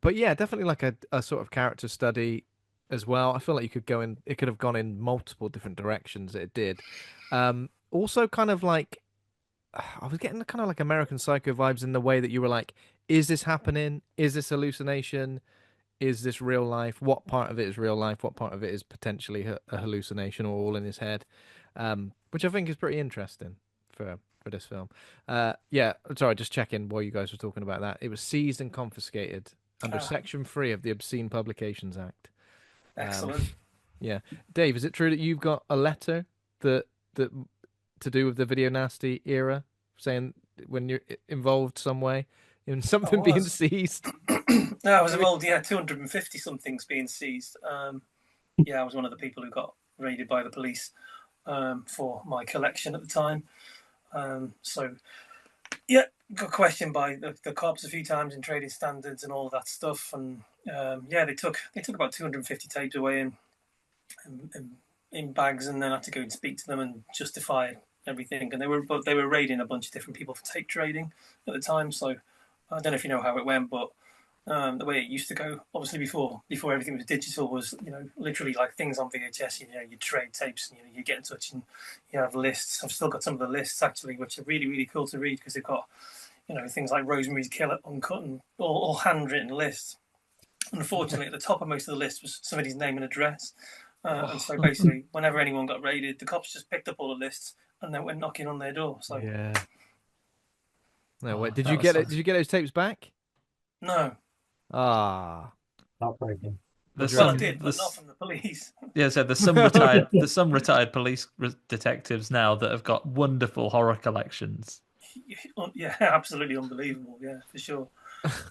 But yeah, definitely like a sort of character study as well. I feel like it could have gone in multiple different directions. It did. Also, kind of like I was getting kind of like American Psycho vibes in the way that you were like, is this happening? Is this hallucination? Is this real life? What part of it is real life? What part of it is potentially a hallucination or all in his head? Which I think is pretty interesting for this film. Yeah, sorry, just checking while you guys were talking about that. It was seized and confiscated under Section 3 of the Obscene Publications Act. Excellent. Yeah. Dave, is it true that you've got a letter that to do with the Video Nasty era, saying when you're involved some way in something being seized? No, I was involved. Yeah, 250 somethings being seized. Yeah, I was one of the people who got raided by the police for my collection at the time. So yeah, got questioned by the cops a few times in trading standards and all of that stuff. And yeah, they took about 250 tapes away in bags, and then I had to go and speak to them and justify everything. And they were raiding a bunch of different people for tape trading at the time. So I don't know if you know how it went, but the way it used to go, obviously before everything was digital, was literally like things on VHS. You trade tapes, and you get in touch and you have lists. I've still got some of the lists actually, which are really cool to read because they've got things like Rosemary's Killer uncut and all handwritten lists. Unfortunately, at the top of most of the list was somebody's name and address. And so basically, whenever anyone got raided, the cops just picked up all the lists and then went knocking on their door. So yeah. No, wait. Did you get it? Did you get those tapes back? No. Ah. Heartbreaking. Well, I did, but not from the police. Yeah, so there's some retired police detectives now that have got wonderful horror collections. Yeah, absolutely unbelievable. Yeah, for sure.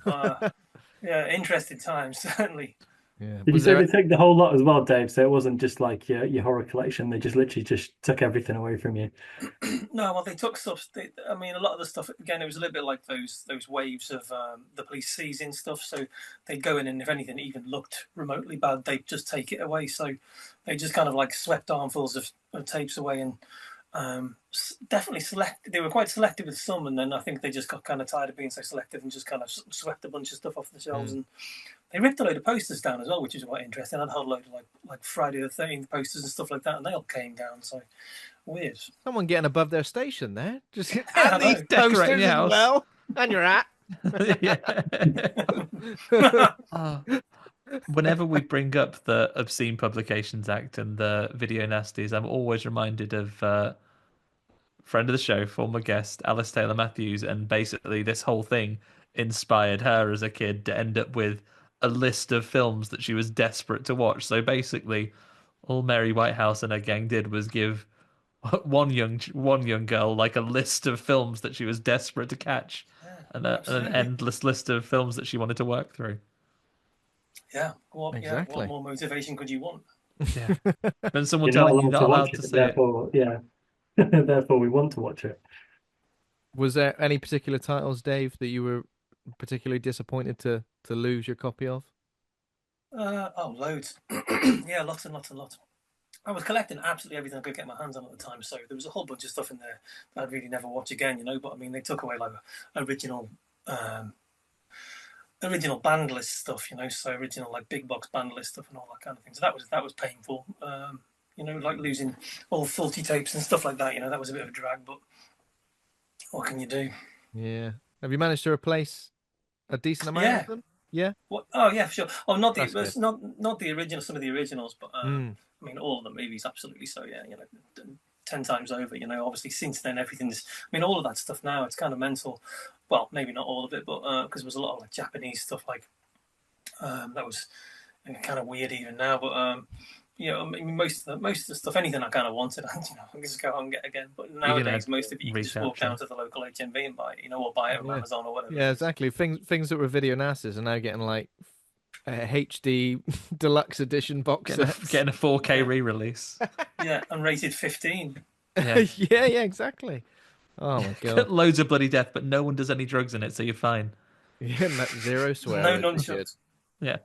Yeah, interesting times, certainly. Yeah. Did you say they took the whole lot as well, Dave? So it wasn't just like your horror collection. They just literally just took everything away from you. No, well, they took stuff. I mean, a lot of the stuff. Again, it was a little bit like those waves of the police seizing stuff. So they'd go in, and if anything even looked remotely bad, they'd just take it away. So they just kind of like swept armfuls of tapes away, and definitely select. They were quite selective with some, and then I think they just got kind of tired of being so selective and just kind of swept a bunch of stuff off the shelves. And they ripped a load of posters down as well, which is quite interesting. I'd had a load of like Friday the 13th posters and stuff like that, and they all came down. So weird. Someone getting above their station there. Just I these know. posters as well, and your hat. Whenever we bring up the Obscene Publications Act and the Video Nasties, I'm always reminded of friend of the show, former guest Alice Taylor Matthews, and basically this whole thing inspired her as a kid to end up with a list of films that she was desperate to watch. So basically, all Mary Whitehouse and her gang did was give one young girl like a list of films that she was desperate to catch, and an endless list of films that she wanted to work through. Yeah, exactly. What more motivation could you want? Yeah, and someone telling you not allowed to see it. Yeah, therefore we want to watch it. Was there any particular titles, Dave, that you were particularly disappointed to lose your copy of? Loads. Yeah, lots and lots and lots. I was collecting absolutely everything I could get my hands on at the time, so there was a whole bunch of stuff in there that I'd really never watch again, But I mean, they took away like original band list stuff, So original like big box band list stuff and all that kind of thing. So that was painful. like losing all faulty tapes and stuff like that. That was a bit of a drag, but what can you do? Yeah. Have you managed to replace a decent amount of Yeah. them? Yeah, What? Oh, yeah, for sure. Oh, not the that's good. not the original. Some of the originals, but Mm. I mean, all of the movies, absolutely. So yeah, 10 times over. Obviously since then everything's. I mean, all of that stuff now, it's kind of mental. Well, maybe not all of it, but because there was a lot of like Japanese stuff like that was kind of weird even now. But I mean, most of the stuff, anything I kind of wanted, I can just go out and get again. But You're gonna nowadays, most of it you can just walk recapture. down to the local HMV and buy it, or buy it from Yeah. Amazon or whatever. Yeah, exactly. Things that were video nasties are now getting like HD deluxe edition box sets. Getting a 4K re-release. Yeah, and rated 15. Yeah. Yeah, exactly. Oh my god. Loads of bloody death, but no one does any drugs in it, so you're fine. Yeah, zero swear No words. Good. nunchucks.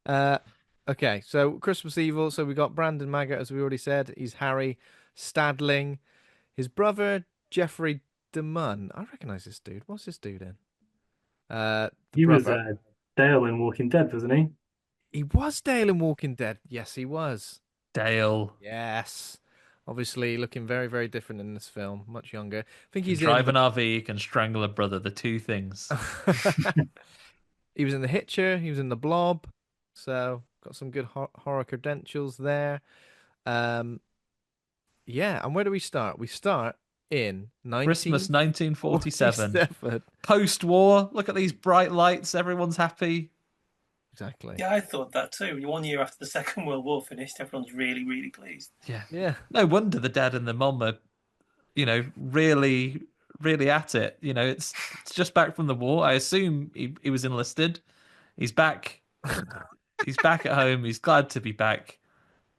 Yeah. Okay, so Christmas Evil. So we got Brandon Maggart, as we already said. He's Harry Stadling. His brother Jeffrey DeMunn. I recognize this dude. What's this dude in? The He was brother. Dale in Walking Dead, wasn't he? He was Dale in Walking Dead. Yes, he was. Dale. Yes. Obviously, looking very, very different in this film. Much younger. I think Can he's drive in an RV, can strangle a brother, the two things. He was in The Hitcher. He was in The Blob. So got some good horror credentials there. Yeah. And where do we start? We start in Christmas 1947. 1947. Post-war. Look at these bright lights. Everyone's happy. Exactly. Yeah, I thought that too. 1 year after the Second World War finished, everyone's really, really pleased. Yeah. Yeah. No wonder the dad and the mom are, really, really at it. It's just back from the war. I assume he was enlisted. He's back. He's back at home. He's glad to be back.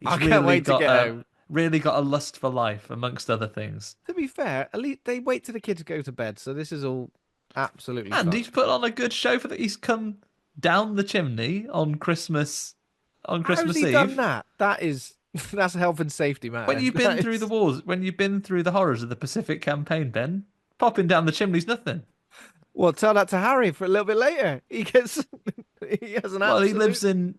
He's I can't wait to get home. Really got a lust for life, amongst other things. To be fair, at least they wait till the kids go to bed. So this is all absolutely And fine. he's put on a good show for that. He's come down the chimney on Christmas How's he Eve. done that? That's a health and safety matter. When you've been through the wars, when you've been through the horrors of the Pacific campaign, Ben, popping down the chimney's nothing. Well, tell that to Harry for a little bit later. He has an Well, absolute...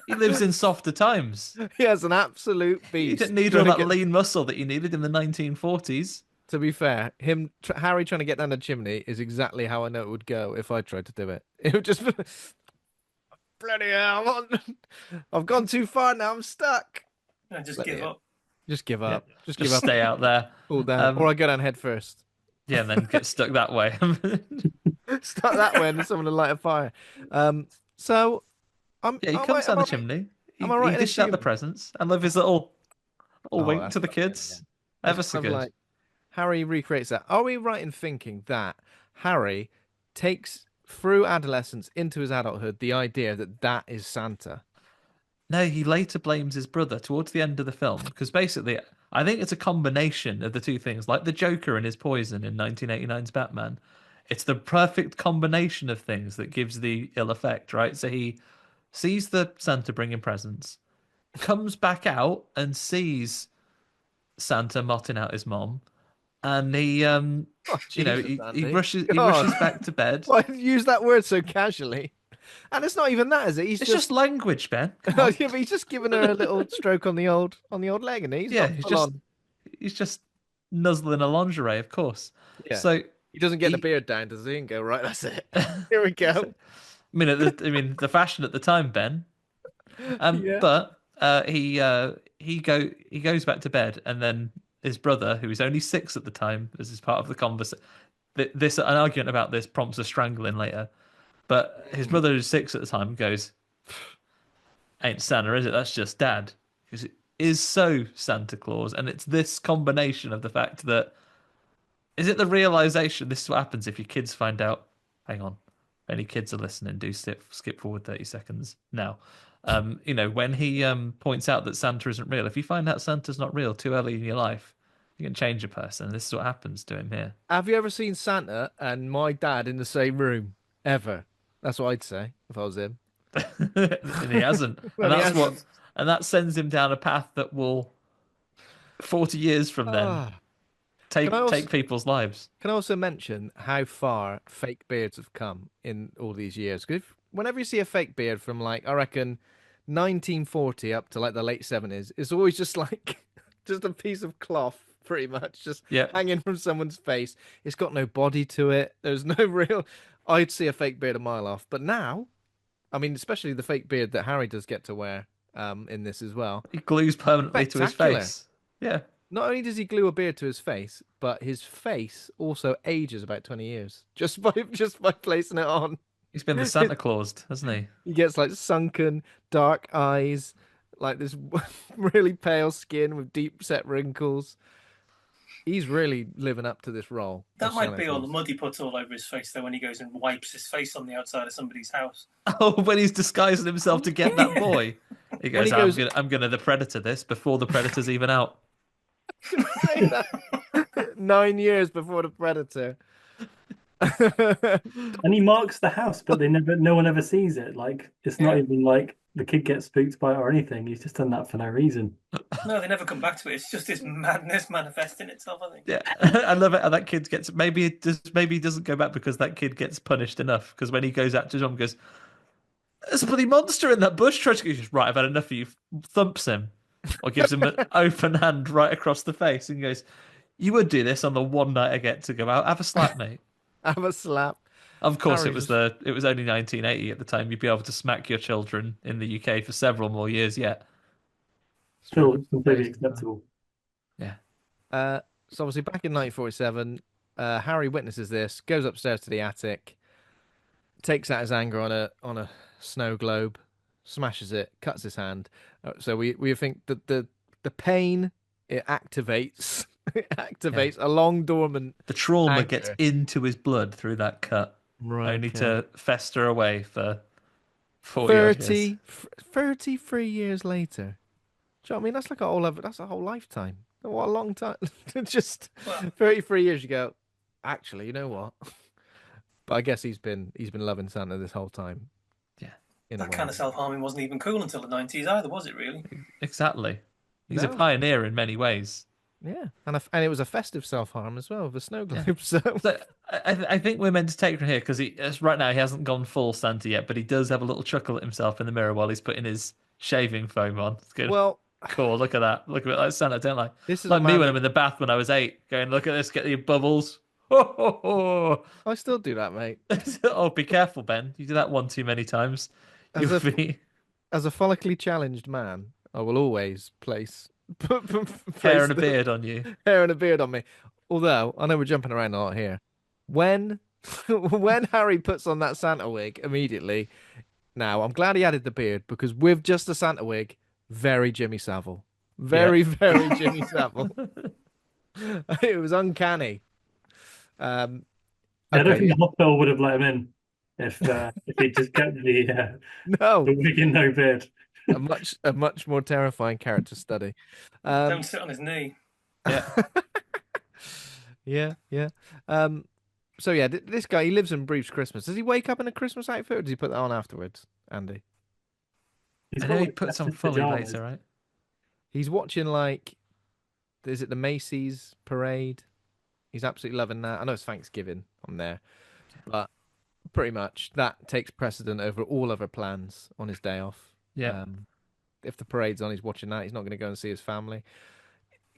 he lives in softer times. He has an absolute beast. He didn't need all that lean muscle that you needed in the 1940s. To be fair, Harry trying to get down the chimney is exactly how I know it would go if I tried to do it. It would just bloody hell! I've gone too far now. I'm stuck. And just give up. Just give up. Yeah. Just give up. Stay out there. Fall down. Or I go down head first. Yeah, and then get stuck that way. Start that way and then someone to light a fire. So he comes down the chimney. Am I right he in dished out the assuming- presents. I love his little wink that's to the right, kids. yeah. Ever It's so kind of good. like Harry recreates that. Are we right in thinking that Harry takes through adolescence into his adulthood the idea that is Santa? No, he later blames his brother towards the end of the film because basically, I think it's a combination of the two things, like the Joker and his poison in 1989's Batman. It's the perfect combination of things that gives the ill effect, right? So he sees the Santa bringing presents, comes back out and sees Santa motting out his mom, and he, he rushes back to bed. Why did you use that word so casually? And it's not even that, is it? It's just language, Ben. Yeah, but he's just giving her a little stroke on the old leg, and he's just nuzzling a lingerie, of course. Yeah. So he doesn't get the beard down, does he? And go, right, that's it. Here we go. I mean, the fashion at the time, Ben. Yeah. But he goes back to bed, and then his brother, who is only 6 at the time, this is part of the conversation. An argument about this prompts a strangling later. But his brother, who's 6 at the time, goes, "Ain't Santa, is it? That's just Dad." Because it is so Santa Claus, and it's this combination of the fact that is it the realization? This is what happens if your kids find out. Hang on, if any kids are listening, do skip forward 30 seconds now. When he points out that Santa isn't real. If you find out Santa's not real too early in your life, you can change a person. This is what happens to him here. Have you ever seen Santa and my dad in the same room? Ever? That's what I'd say if I was him. And he hasn't. And that sends him down a path that will 40 years from then take people's lives. Can I also mention how far fake beards have come in all these years? Because whenever you see a fake beard from, like, I reckon 1940 up to like the late 70s, it's always just like just a piece of cloth, pretty much, just Yeah. hanging from someone's face. It's got no body to it. There's no real. I'd see a fake beard a mile off. But now, I mean, especially the fake beard that Harry does get to wear in this as well. He glues permanently to his Spectacular. face. Yeah. Not only does he glue a beard to his face, but his face also ages about 20 years just by placing it on. He's been the Santa Claus, hasn't he? He gets like sunken, dark eyes, like this really pale skin with deep set wrinkles. He's really living up to this role. That of might Santa be all the Claus. mud he puts all over his face, though, when he goes and wipes his face on the outside of somebody's house. Oh, when he's disguising himself to get that boy. He goes, he goes- I'm gonna the Predator this before the Predator's even out. Say that. 9 years before the Predator. And he marks the house, but no one ever sees it. Like, it's not even like the kid gets spooked by it or anything. He's just done that for no reason. No, they never come back to it. It's just this madness manifesting itself, I think. Yeah, I love it how that kid gets. Maybe he doesn't go back because that kid gets punished enough. Because when he goes out to John, goes, "There's a bloody monster in that bush." Tries to go, right, I've had enough of you. Thumps him, or gives him an open hand right across the face, and goes, "You would do this on the one night I get to go out. Have a slap, mate." Have a slap. Of course, Harry it was only 1980 at the time. You'd be able to smack your children in the UK for several more years yet. Still completely acceptable. Yeah. So obviously back in 1947, Harry witnesses this, goes upstairs to the attic, takes out his anger on a snow globe, smashes it, cuts his hand. So we think that the pain it activates it activates a long dormant. The trauma anger. gets into his blood through that cut, only to fester away for 40 odd years. 33 years later. Do you know what I mean? That's like that's a whole lifetime. What a long time. Just 33 years you go, actually, you know what? But I guess he's been loving Santa this whole time. Yeah. That kind of self-harming wasn't even cool until the 90s either, was it really? Exactly. He's a pioneer in many ways. Yeah, and it was a festive self-harm as well, the snow globe. So I think we're meant to take from here because right now he hasn't gone full Santa yet, but he does have a little chuckle at himself in the mirror while he's putting his shaving foam on. It's good. Well, cool. Look at that. Look at it like Santa, don't I? This is like me when I'm in the bath when I was 8, going, look at this, get the bubbles. I still do that, mate. Oh, be careful, Ben. You do that one too many times. As a follically challenged man, I will always place hair and a beard on you. Hair and a beard on me. Although I know we're jumping around a lot here. When Harry puts on that Santa wig immediately, now I'm glad he added the beard because with just the Santa wig, very Jimmy Savile, very Jimmy Savile. It was uncanny. I don't think the hospital would have let him in if he just kept the wig and no beard. a much more terrifying character study. Don't sit on his knee. Yeah. yeah. So yeah, this guy, he lives and breathes Christmas. Does he wake up in a Christmas outfit, or does he put that on afterwards, Andy? I know he puts on fully later, right? He's watching is it the Macy's parade? He's absolutely loving that. I know it's Thanksgiving on there, but pretty much that takes precedent over all other plans on his day off. Yeah. If the parade's on, he's watching that. He's not going to go and see his family.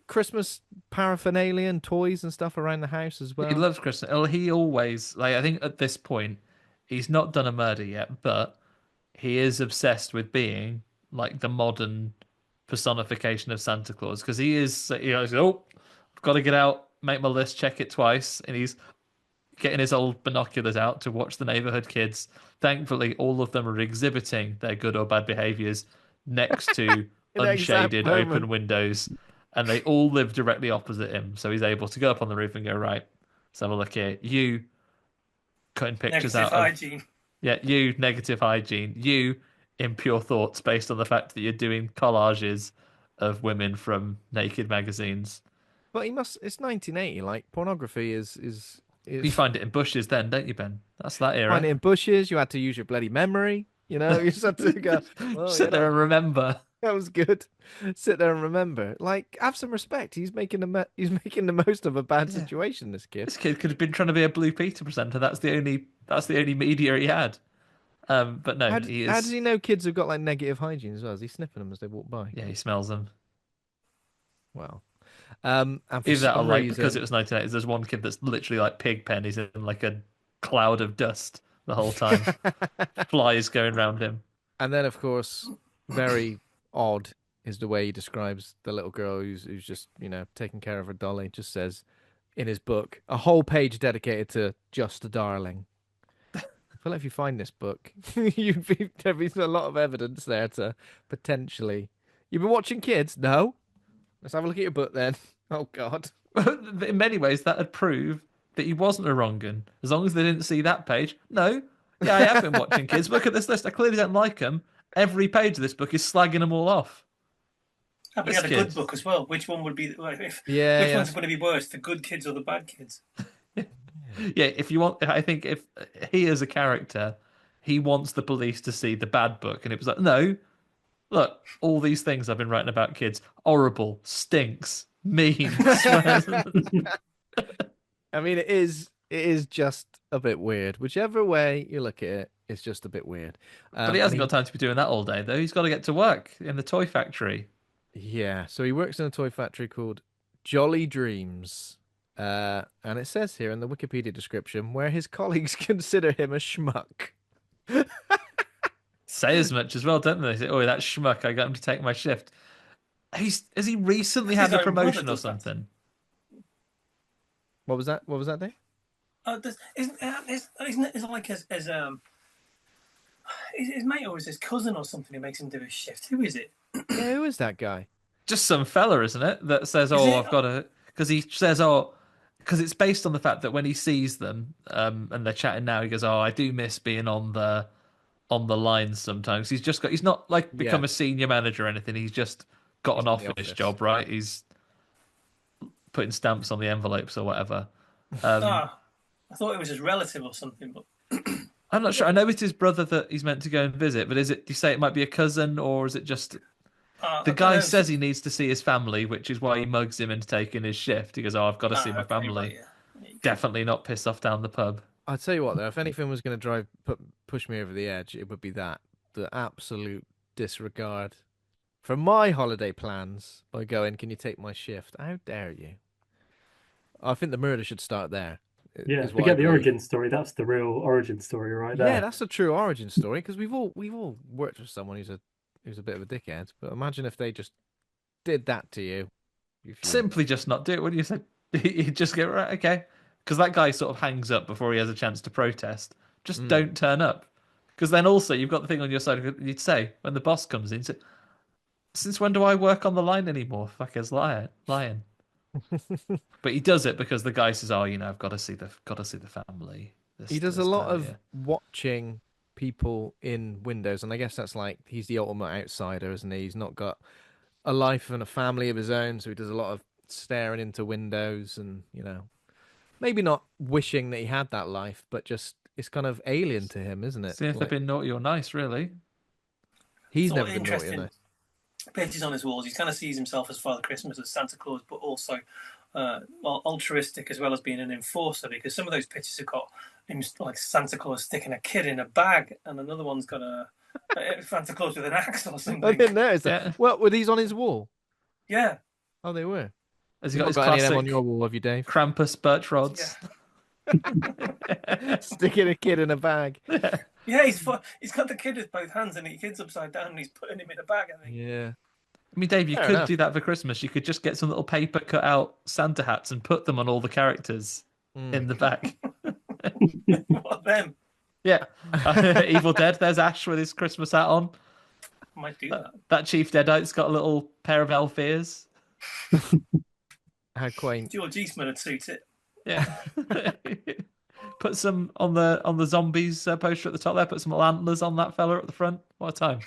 Christmas paraphernalia and toys and stuff around the house as well. He loves Christmas. He always, I think at this point, he's not done a murder yet, but he is obsessed with being like the modern personification of Santa Claus because he is, he's, I've got to get out, make my list, check it twice, and he's getting his old binoculars out to watch the neighborhood kids. Thankfully, all of them are exhibiting their good or bad behaviors next to unshaded open windows, and they all live directly opposite him. So he's able to go up on the roof and go, right, let's have a look here. You cutting pictures negative out hygiene. You negative hygiene. You impure thoughts based on the fact that you're doing collages of women from naked magazines. But it's 1980. Like pornography is. You find it in bushes then, don't you, Ben? That's that era. Find it in bushes. You had to use your bloody memory. You just had to go. Sit there and remember. That was good. Sit there and remember. Like, have some respect. He's making the most of a bad situation. This kid. This kid could have been trying to be a Blue Peter presenter. That's the only media he had. But no, he How does is. he know kids have got like negative hygiene as well? Is he sniffing them as they walk by? Yeah, he smells them. Wow. And for Either that or some like because it reason, was 1980s, there's one kid that's literally like Pigpen. He's in like a cloud of dust the whole time. Flies going around him. and then of course, very odd is the way he describes the little girl who's just taking care of her dolly. Just says in his book a whole page dedicated to just a darling. I feel like if you find this book, there's a lot of evidence there to potentially. You've been watching kids? No. Let's have a look at your book then. Oh God. In many ways, that would prove that he wasn't a wrong un. As long as they didn't see that page. No, yeah, I have been watching kids. Look at this list. I clearly don't like them. Every page of this book is slagging them all off. But he This had a kid. good book as well. Which one would be like, which Yeah. one's going to be worse, the good kids or the bad kids? Yeah, if you want, I think if he is a character, he wants the police to see the bad book, and it was like, no, look, all these things I've been writing about kids, horrible, stinks, mean, swears. I mean, it is just a bit weird. Whichever way you look at it, it's just a bit weird. But he hasn't got time to be doing that all day, though. He's got to get to work in the toy factory. Yeah, so he works in a toy factory called Jolly Dreams. And it says here in the Wikipedia description where his colleagues consider him a schmuck. Say as much as well, don't they? They say, oh, that schmuck, I got him to take my shift. Has he recently His had a own brother promotion or does that. something? What was that? What was that, Dave? Isn't it like his mate or is his cousin or something who makes him do his shift? Who is it? Yeah, who is that guy? Just some fella, isn't it? That says, Is oh, it? I've got to. Because he says, oh, because it's based on the fact that when he sees them and they're chatting now, he goes, oh, I do miss being on the lines sometimes. He's not like become Yeah. a senior manager or anything. He's just got an in the office office. job, right? He's putting stamps on the envelopes or whatever. I thought it was his relative or something, but I'm not sure. I know it's his brother that he's meant to go and visit, but is it? Do you say it might be a cousin, or is it just the guy says he needs to see his family, which is why he mugs him into taking his shift. He goes, "Oh, I've got to see my family." Yeah. Definitely not piss off down the pub. I'll tell you what, though, if anything was going to push me over the edge, it would be that. The absolute disregard for my holiday plans by going, can you take my shift? How dare you? I think the murder should start there. Yeah, is what I forget the believe. origin story. That's the real origin story right there. Yeah, that's a true origin story because we've all worked with someone who's a bit of a dickhead. But imagine if they just did that to you. Simply just not do it. When you said you just get right, okay, because that guy sort of hangs up before he has a chance to protest. Just don't turn up, because then also you've got the thing on your side. You'd say when the boss comes in, say, since when do I work on the line anymore? Fuckers, lying. But he does it because the guy says, "Oh, I've got to see the family." He does a lot of watching people in windows, and I guess that's like he's the ultimate outsider, isn't he? He's not got a life and a family of his own, so he does a lot of staring into windows, and maybe not wishing that he had that life, but just it's kind of alien to him, isn't it? See if they've been naughty or nice, really. He's Sort of never been naughty or interesting. nice. Pages on his walls. He kind of sees himself as Father Christmas, as Santa Claus, but also altruistic as well as being an enforcer. Because some of those pictures have got him like Santa Claus sticking a kid in a bag, and another one's got a Santa Claus with an axe or I something. didn't notice that. Yeah. Well, were these on his wall? Yeah, Oh, they were. Has he You've got not his got any of them on classic your wall, have you, Dave? Krampus birch rods? Sticking a kid in a bag. yeah. He's got the kid with both hands, and the kid's upside down, and he's putting him in a bag. I think. Yeah. I mean, Dave, you Fair could enough. do that for Christmas. You could just get some little paper cut out Santa hats and put them on all the characters in the back. What them? Yeah. Evil Dead, there's Ash with his Christmas hat on. Might do that. That Chief Deadite's got a little pair of elf ears. How quaint. George Eastman would suit it. Yeah. Put some on the zombies poster at the top there. Put some little antlers on that fella at the front. What a time.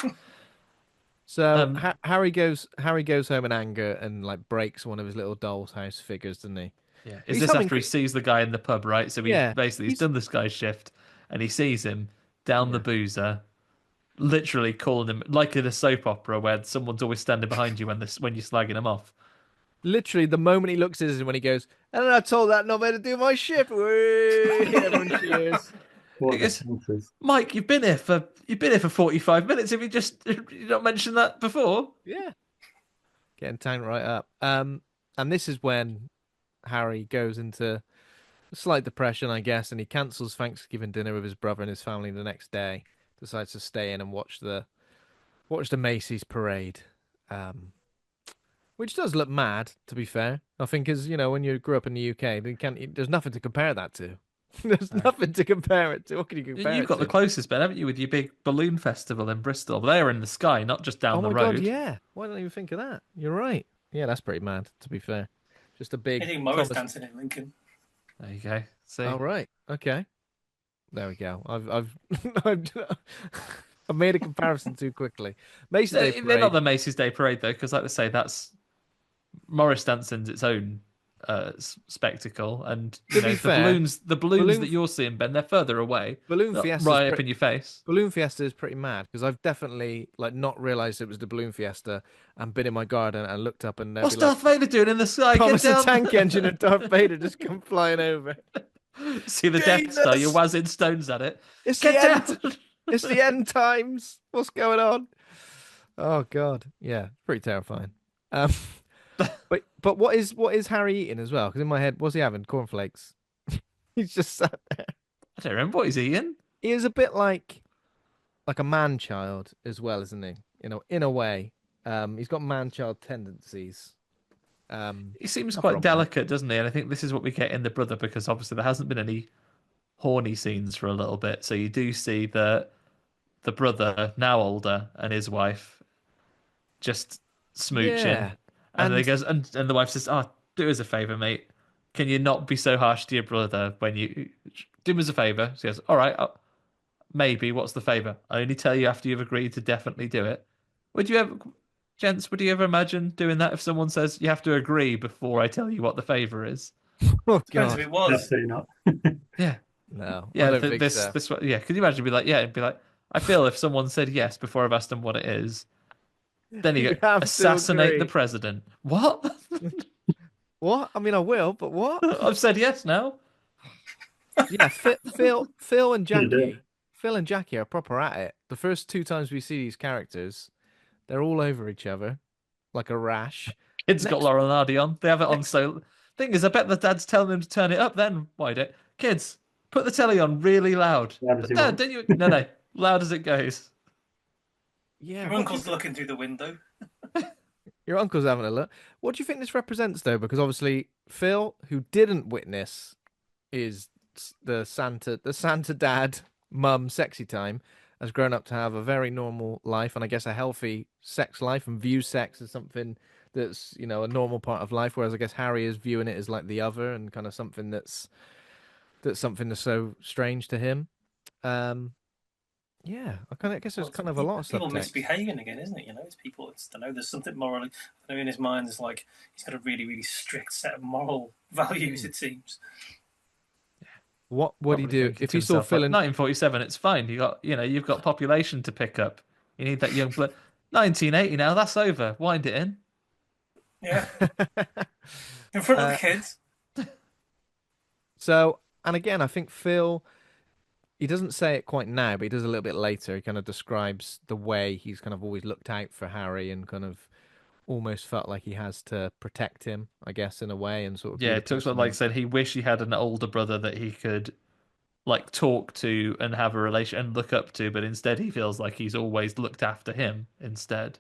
So Harry goes home in anger and like breaks one of his little doll's house figures, doesn't he? Yeah. He's Is this having after he sees the guy in the pub, right? So Yeah, he's done this guy's shift and he sees him down the boozer, literally calling him like in a soap opera where someone's always standing behind you when you're slagging him off. Literally, the moment he looks at us when he goes, and then I told that knobhead to do my shift. Whee! Everyone cheers. What I are the guess, chances? Mike, you've been here for 45 minutes. Have you not mentioned that before? Yeah, getting tanked right up. And this is when Harry goes into a slight depression, I guess, and he cancels Thanksgiving dinner with his brother and his family the next day. Decides to stay in and watch the Macy's parade. Um, which does look mad, to be fair. I think, as you know, when you grew up in the UK, there's nothing to compare that to. There's No. nothing to compare it to. What can you compare You've it got the to? closest bit, haven't you, with your big balloon festival in Bristol? They're in the sky, not just Oh down the my God, road. yeah. Why don't I even think of that? You're right. Yeah, that's pretty mad, to be fair. Just a I big think Morris Thomas. dancing in Lincoln. There you go. See, Oh right, okay. There we go. I've I've made a comparison too quickly. Macy Day they're not Parade. the Macy's Day Parade though, because like I say, that's Morris dancing's its own spectacle, and To be fair, the balloons that balloon you're seeing, Ben, they're further away, balloon not fiesta's right up pretty in your face. Balloon Fiesta is pretty mad because I've definitely like not realized it was the Balloon Fiesta and been in my garden and looked up and there'd be What's like Darth Vader doing in the sky? Get Thomas the down! Tank Engine and Darth Vader just come flying over. See the Death Star? You're Jesus! whizzing stones at it. It's the Get end. down! It's the end times. What's going on? Oh God, yeah, pretty terrifying. Um, but what is Harry eating as well? Because in my head, what's he having? Cornflakes. He's just sat there. I don't remember what he's eating. He is a bit like a man child as well, isn't he? You know, in a way, he's got man child tendencies. He seems Nothing quite wrong with that. delicate, doesn't he? And I think this is what we get in the brother, because obviously there hasn't been any horny scenes for a little bit. So you do see the brother, now older, and his wife just smooching. Yeah, And then he and goes, and the wife says, "Oh, do us a favor, mate. Can you not be so harsh to your brother when you do him as a favor?" She goes, "All right, maybe. What's the favor? I only tell you after you've agreed to definitely do it." Would you ever, gents, would you ever imagine doing that if someone says you have to agree before I tell you what the favor is? oh Depends God, if it was. Definitely not. Yeah. no, I Yeah, don't think so. yeah. Could you imagine? Be like, yeah, it'd be like, I feel if someone said yes before I've asked them what it is, then you You go have to assassinate the agree. president. What? What? I mean, I will, but what? I've said yes now. Yeah, Phil and You do. Jackie, Phil and Jackie are proper at it. The first two times we see these characters, they're all over each other like a rash. Kids got Next, Laurel and Hardy on. They have it on. next, So thing is, I bet the dad's telling them to turn it up. Then why don't kids put the telly on really loud? Loud as But you Dad, want. don't you? No, loud as it goes. yeah. Your What do you uncle's looking through the window. Your uncle's having a look. What do you think this represents, though? Because obviously Phil, who didn't witness, is the Santa dad, mum, sexy time, has grown up to have a very normal life and I guess a healthy sex life and views sex as something that's a normal part of life. Whereas I guess Harry is viewing it as like the other and kind of something that's something that's so strange to him. Um, yeah, I guess Well, there's kind of a lot of people subtext. misbehaving again, isn't it? It's people. I don't know. There's something morally. I know in his mind, it's like he's got a really, really strict set of moral values. It seems. What would he Probably do thinking if to he saw himself, Phil like and 1947, it's fine. You've got population to pick up. You need that young blood. 1980 now, that's over. Wind it in. Yeah, in front of the Uh, kids. so, and again, I think Phil, he doesn't say it quite now, but he does a little bit later. He kind of describes the way he's kind of always looked out for Harry and kind of almost felt like he has to protect him, I guess, in a way, and sort of be Yeah, the it took person like I said, he wished he had an older brother that he could like talk to and have a relation and look up to, but instead he feels like he's always looked after him instead.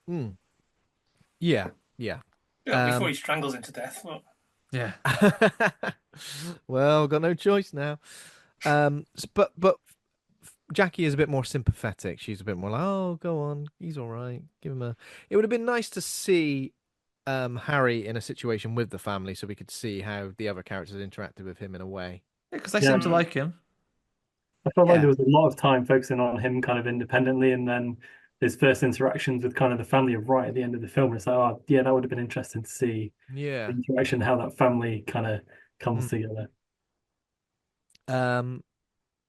Mm, yeah, yeah. Yeah, before he Um, strangles him to death. Well, Yeah. well, got no choice now. But Jackie is a bit more sympathetic. She's a bit more like, oh, go on, he's all right. Give him a. It would have been nice to see Harry in a situation with the family, so we could see how the other characters interacted with him in a way. Because they Yeah. seem to like him. I felt like Yeah, there was a lot of time focusing on him kind of independently, and then his first interactions with kind of the family are right at the end of the film. It's like, oh, yeah, that would have been interesting to see the yeah. interaction, how that family kind of comes Mm. together. Um,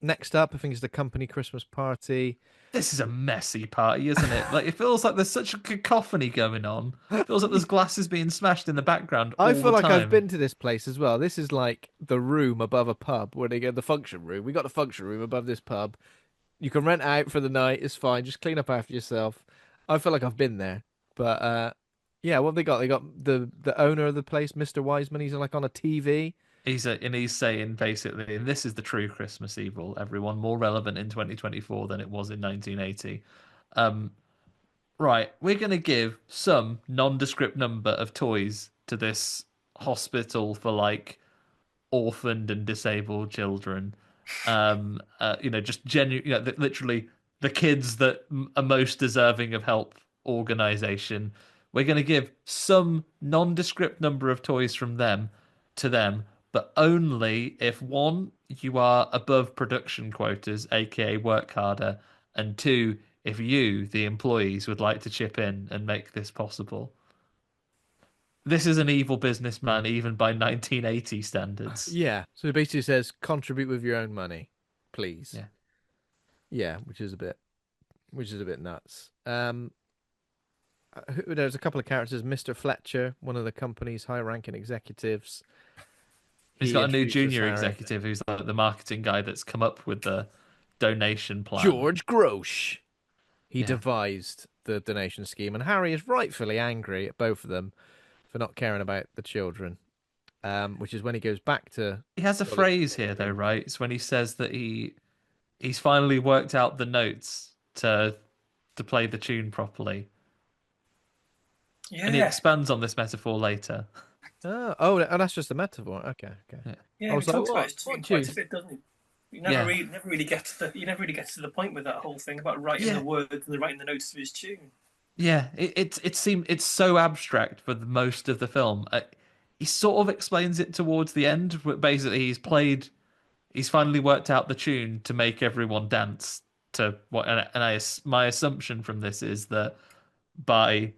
Next up, I think is the company Christmas party. This is a messy party, isn't it? Like, it feels like there's such a cacophony going on. It feels like there's glasses being smashed in the background I all feel the like I've time. been to this place as well. This is like the room above a pub where they get the function room. We got the function room above this pub. You can rent out for the night. It's fine. Just clean up after yourself. I feel like I've been there. But yeah, what have they got? They got the owner of the place, Mr. Wiseman. He's like on a TV. He's saying basically, and this is the true Christmas evil, everyone, more relevant in 2024 than it was in 1980. Right, we're going to give some nondescript number of toys to this hospital for like orphaned and disabled children. Just genuine, literally the kids that are most deserving of help organization. We're going to give some nondescript number of toys from them to them, but only if one, you are above production quotas, aka work harder, and two, if you, the employees, would like to chip in and make this possible. This is an evil businessman, even by 1980 standards. Yeah. So it basically says contribute with your own money, please. Yeah. Yeah, which is a bit nuts. There's a couple of characters. Mr. Fletcher, one of the company's high-ranking executives. He's He got a new introduces junior Harry. executive who's like the marketing guy that's come up with the donation plan. George Grosh. He Yeah. devised the donation scheme, and Harry is rightfully angry at both of them for not caring about the children. Which is when he goes back to. He has a phrase here though, right? It's when he says that he's finally worked out the notes to play the tune properly. Yeah, And he expands on this metaphor later. Oh, that's just a metaphor. Okay. yeah. I He was like, talks about what? his tune What quite a juice? bit, doesn't he? You Yeah. never really gets to the point with that whole thing about writing Yeah. the words and writing the notes to his tune. Yeah, it's so abstract for the most of the film. He sort of explains it towards the end, but basically he's finally worked out the tune to make everyone dance to what. My assumption from this is that by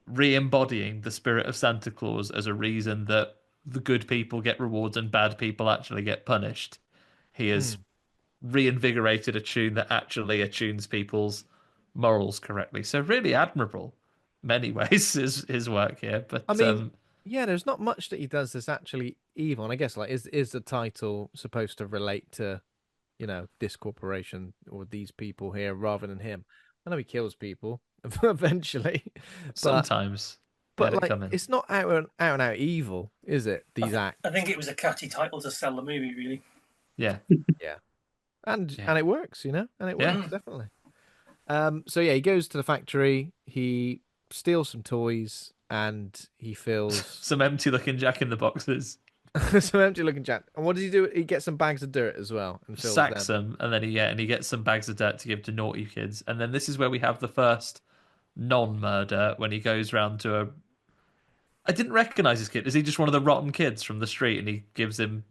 re-embodying the spirit of Santa Claus as a reason that the good people get rewards and bad people actually get punished, he has reinvigorated a tune that actually attunes people's morals correctly. So really admirable, many ways his work here. But I mean, yeah, there's not much that he does that's actually evil. And I guess like is the title supposed to relate to, this corporation or these people here rather than him? I know he kills people eventually, but sometimes but get it like coming. it's not and out evil, is it? These acts. I think it was a catchy title to sell the movie, really. Yeah, And Yeah. and it works, and it Yeah. works definitely. So yeah, he goes to the factory, he steals some toys, and he fills some empty-looking Jack in the Boxes, some empty looking Jack. And what does he do? He gets some bags of dirt as well and fills sacks them. them, and then he gets some bags of dirt to give to naughty kids. And then this is where we have the first non-murder when he goes round to a. I didn't recognize this kid. Is he just one of the rotten kids from the street, and he gives him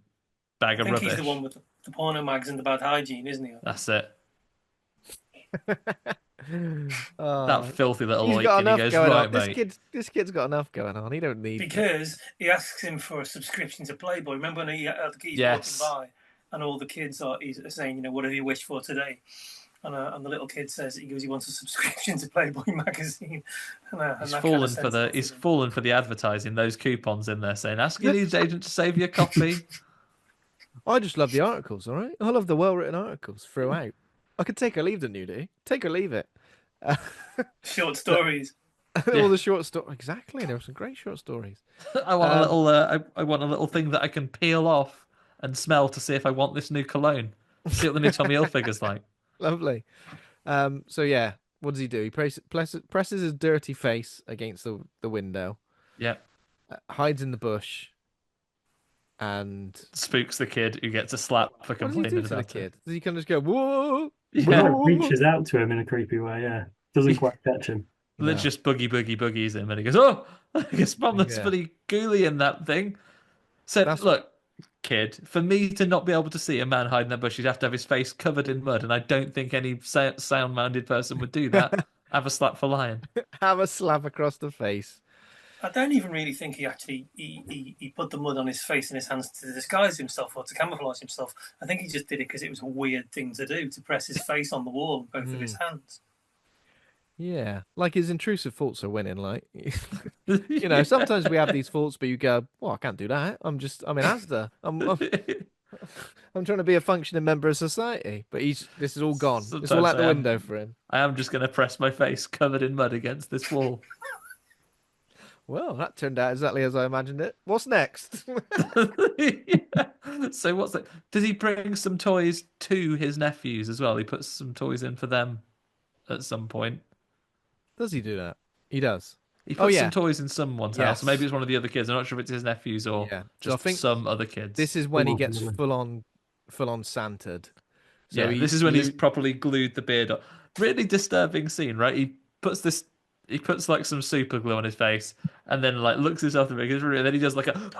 bag I of think rubbish? he's the one with the porno mags and the bad hygiene, isn't he? That's it. Oh, That filthy little he's oik, got and he enough goes, going right, on. mate. This kid's got enough going on. He don't need. Because he asks him for a subscription to Playboy. Remember when the he's Yes. walking by, and all the kids are saying, what have you wished for today? And the little kid says he wants a subscription to Playboy magazine. He's fallen for the advertising. Those coupons in there saying, "Ask your news agent to save you a copy." I just love the articles. All right, I love the well-written articles throughout. I could take or leave the nudity. Take or leave it. Short stories. All the short stories. Exactly. There were some great short stories. I want a little. I want a little thing that I can peel off and smell to see if I want this new cologne. See what the new Tommy Hilfiger's like. Lovely. So yeah, what does he do? He presses his dirty face against the window, Yeah, hides in the bush, and spooks the kid who gets a slap for what does he do complaining to the about kid? it. Does he kind of just go whoa? Yeah, Like, reaches out to him in a creepy way. Yeah, doesn't quite catch him. Let's just boogies him, and he goes, "Oh, I guess Mum, that's Yeah. pretty ghouly in that thing." So look, kid, for me to not be able to see a man hide in that bush, he'd have to have his face covered in mud, and I don't think any sound-minded person would do that. Have a slap for lying. Have a slap across the face. I don't even really think he actually he put the mud on his face and his hands to disguise himself or to camouflage himself. I think he just did it because it was a weird thing to do, to press his face on the wall with both of his hands. Yeah, like his intrusive thoughts are winning. Like, Yeah. sometimes we have these thoughts, but you go, "Well, I can't do that. I'm in Asda. I'm trying to be a functioning member of society." But this is all gone. It's all Sometimes out the window for him. I am just going to press my face covered in mud against this wall. Well, that turned out exactly as I imagined it. What's next? Yeah. So what's that? Does he bring some toys to his nephews as well? He puts some toys in for them at some point. Does he do that? He does. He Oh puts some yeah, toys in someone's house. Maybe yes, it's one of the other kids. I'm not sure if it's his nephews or yeah. So I just think some other kids. this is when he gets full on Santed. So Yeah, this is when he's properly glued the beard on. Really disturbing scene, right? He puts like some super glue on his face, and then like looks himself in the mirror, and then he does like a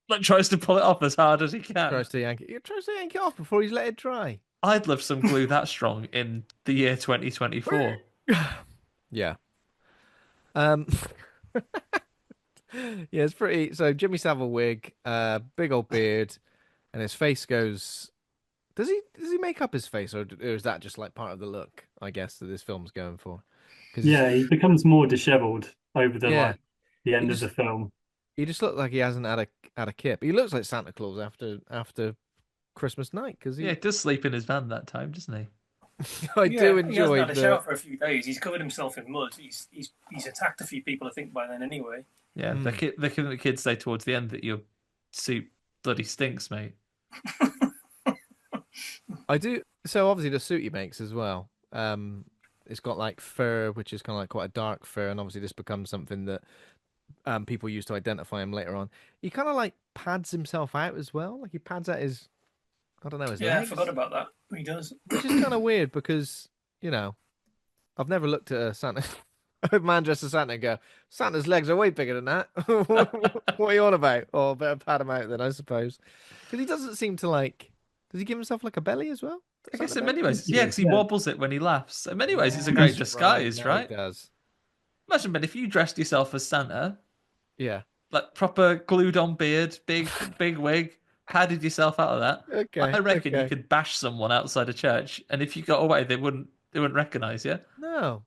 like tries to pull it off as hard as he can. tries to yank it. He tries to yank it off before he's let it dry. I'd love some glue that strong in the year 2024. Yeah. Um. Yeah, it's pretty. So Jimmy Savile wig, big old beard, and his face goes. Does he make up his face, or is that just like part of the look? I guess that this film's going for. Because Yeah, he becomes more dishevelled over yeah, the he end of the just film. he just looked like he hasn't had a kip. He looks like Santa Claus after Christmas night because Yeah, he. he does sleep in his van that time, doesn't he? I do Yeah, he hasn't enjoy had a shower for a few days. He's covered himself in mud. He's attacked a few people, I think, by then anyway. Yeah, the kids say towards the end that your suit bloody stinks, mate. I do. So obviously the suit he makes as well. It's got like fur, which is kind of like quite a dark fur, and obviously this becomes something that people use to identify him later on. He kind of like pads himself out as well. Like he pads out his, I don't know, his Yeah, I legs, forgot about that. He does. which is kind of weird because I've never looked at a Santa, a man dressed as Santa and go, Santa's legs are way bigger than that. What are you on about? Or better pad him out then, I suppose, because he doesn't seem to like. Does he give himself like a belly as well? I guess Santa in belly? many ways, yeah, because he Yeah. wobbles it when he laughs. In many ways, it's a great That's disguise, yeah, right? he does. Imagine, Ben, if you dressed yourself as Santa, Yeah. like proper glued on beard, big wig, padded yourself out of that. I Okay. reckon you Okay. could bash someone outside a church, and if you got away, they wouldn't recognize you. No. No one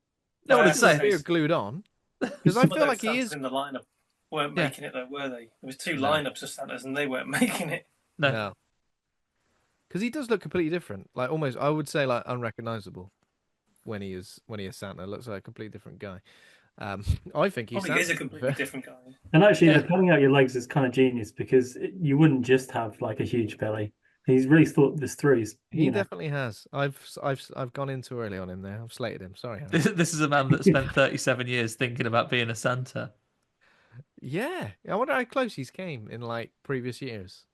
Not would with the say, beard glued on. Because I Some of feel those like he Santas is. in the lineup weren't yeah, making it, though, were they? There was two No. lineups of Santas, and they weren't making it. no, No. Because he does look completely different. Like almost, I would say, like unrecognizable when he is Santa. Looks like a completely different guy. Um, I think he's Probably is a Santa. completely different guy. And actually, yeah. the cutting out your legs is kind of genius because you wouldn't just have like a huge belly. He's really thought this through. He definitely has. I've gone in too early on him there. I've slated him. Sorry, Harry. This is a man that spent 37 years thinking about being a Santa. Yeah. I wonder how close he's came in like previous years.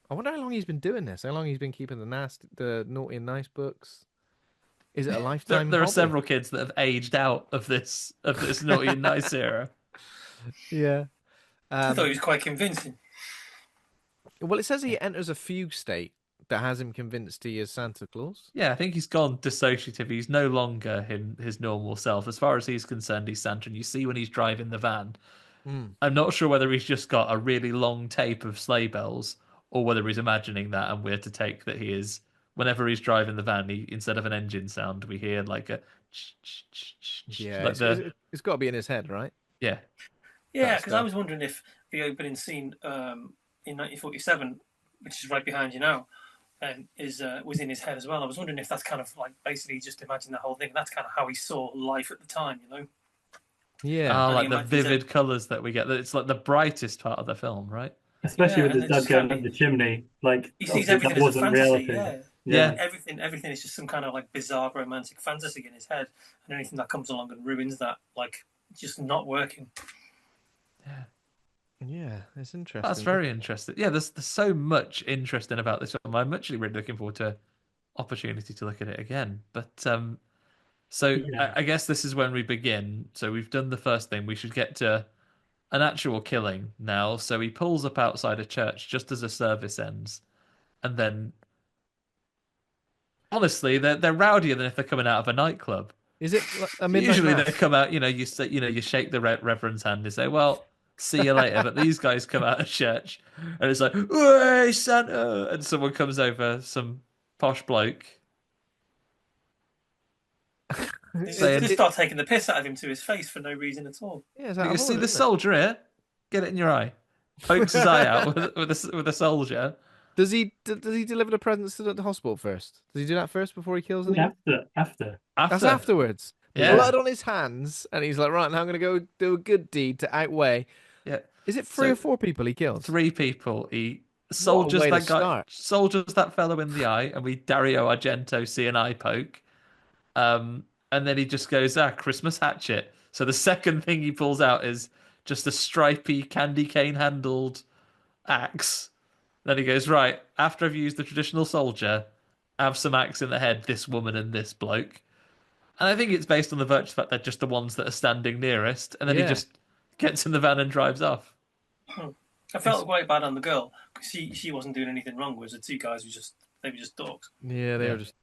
I wonder how long he's been doing this. How long he's been keeping the naughty and nice books. Is it a lifetime There are hobby? several kids that have aged out of this naughty and nice era. Yeah. I thought he was quite convincing. Well, it says he enters a fugue state that has him convinced he is Santa Claus. Yeah, I think he's gone dissociative. He's no longer his normal self. As far as he's concerned, he's Santa. And you see when he's driving the van. I'm not sure whether he's just got a really long tape of sleigh bells or whether he's imagining that and we're to take that he is. Whenever he's driving the van, instead of an engine sound, we hear like a Yeah, like it's got to be in his head, right? yeah. Yeah, That because I stuff. was wondering if the opening scene in 1947, which is right behind you now, was in his head as well. I was wondering if that's kind of like basically just imagine that whole thing. That's kind of how he saw life at the time, you know? Yeah. Oh, And like he the imagines vivid colours that we get. It's like the brightest part of the film, right? especially Yeah, with and his it's dad just going kind up of the chimney. Like he sees obviously everything that as a wasn't fantasy. reality. Yeah, Yeah. everything is just some kind of like bizarre romantic fantasy in his head, and anything that comes along and ruins that, like, just not working. Yeah, it's interesting. That's very interesting. Yeah, there's so much interesting about this film. I'm actually really looking forward to opportunity to look at it again. But so Yeah. I guess this is when we begin. So we've done the first thing. We should get to an actual killing now. So he pulls up outside a church just as a service ends, and then honestly, they're rowdier than if they're coming out of a nightclub. Is it a midnight Usually they mass? come out, you say, you shake the reverend's hand and say, "Well, see you later." But these guys come out of church, and it's like, "Hey, Santa!" And someone comes over, some posh bloke, They just, saying, just start taking the piss out of him to his face for no reason at all. Yeah, it's out "You of see order, this isn't soldier here? Get it in your eye." Pokes his eye out it? with a soldier. Does he deliver the presents to the hospital first? Does he do that first before he kills anyone? After. That's After, afterwards. yeah, Blood on his hands, and he's like, right, now I'm gonna go do a good deed to outweigh. yeah. Is it three So or four people he kills? 3 people. He What a soldiers way to that guy, start. soldiers that fellow in the eye, and we Dario Argento see an eye poke. And then he just goes, Christmas hatchet. So the second thing he pulls out is just a stripy candy cane handled axe. Then he goes, right, after I've used the traditional soldier, have some axe in the head, this woman and this bloke. And I think it's based on the virtuous fact they're just the ones that are standing nearest. And then he Yeah. just gets in the van and drives off. I felt quite bad on the girl because she wasn't doing anything wrong. Whereas the two guys they were just dogs. Yeah, they Yeah. were just.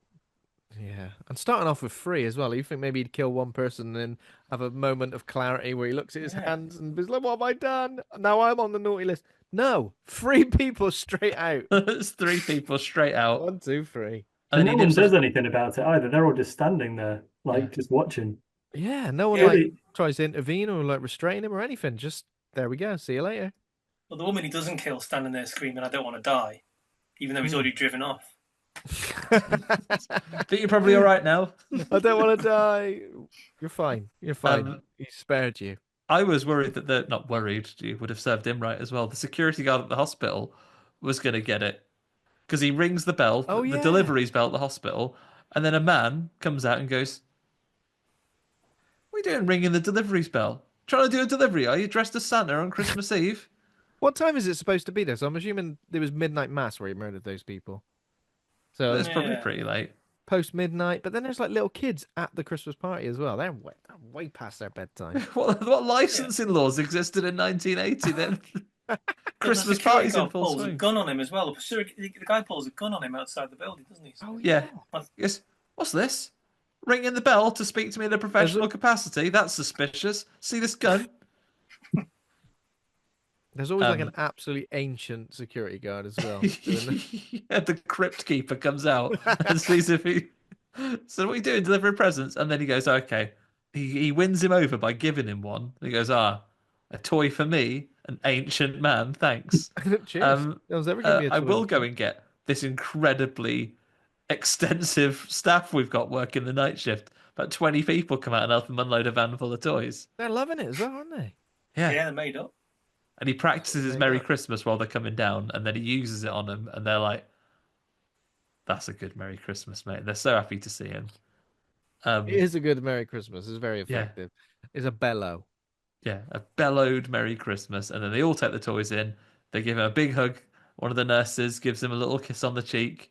Yeah, and starting off with three as well. You think maybe he'd kill one person and then have a moment of clarity where he looks at his Yeah. hands and is like, "What have I done? Now I'm on the naughty list." No, three people straight out. It's 3 people straight out. 1, 2, 3. And And then no he one nips does a, anything about it either. They're all just standing there, like Yeah. just watching. Yeah, no one Yeah. like tries to intervene or like restrain him or anything. Just there we go. See you later. But the woman he doesn't kill standing there screaming, "I don't want to die," even though he's already driven off. think you're probably all right now. I don't want to die. You're fine. You're fine. Um, He spared you. I was worried that the not worried, you would have served him right as well. The security guard at the hospital was going to get it because he rings the bell, Oh, the yeah. deliveries bell at the hospital, and then a man comes out and goes, "What are you doing ringing the deliveries bell? Trying to do a delivery? Are you dressed as Santa on Christmas Eve?" What time is it supposed to be there? So I'm assuming there was midnight mass where he murdered those people. So It's probably Yeah. pretty late. post midnight, but then there's like little kids at the Christmas party as well. They're way past their bedtime. What licensing laws existed in 1980 then? Christmas The security parties in guard full pulls a swing. gun on him as well. The guy pulls a gun on him outside the building, doesn't he? Oh Yeah. Yes. What's this? Ringing the bell to speak to me in a professional capacity? That's suspicious. See this gun? There's always like an absolutely ancient security guard as well. Yeah, the crypt keeper comes out and sees if he. So what are you doing? Delivering presents? And then he goes, okay. He wins him over by giving him one. He goes, a toy for me, an ancient man. Thanks. Cheers. There was ever gonna be a I toy. will go and get this incredibly extensive staff we've got working the night shift. About 20 people come out and help him unload a van full of toys. They're loving it as well, aren't they? Yeah. Yeah, they're made up. And he practices his There you Merry go. Christmas while they're coming down, and then he uses it on them, and they're like, "That's a good Merry Christmas, mate." They're so happy to see him. It is a good Merry Christmas. It's very Yeah. effective. It's a bellow. Yeah, a bellowed Merry Christmas, and then they all take the toys in. They give him a big hug. One of the nurses gives him a little kiss on the cheek.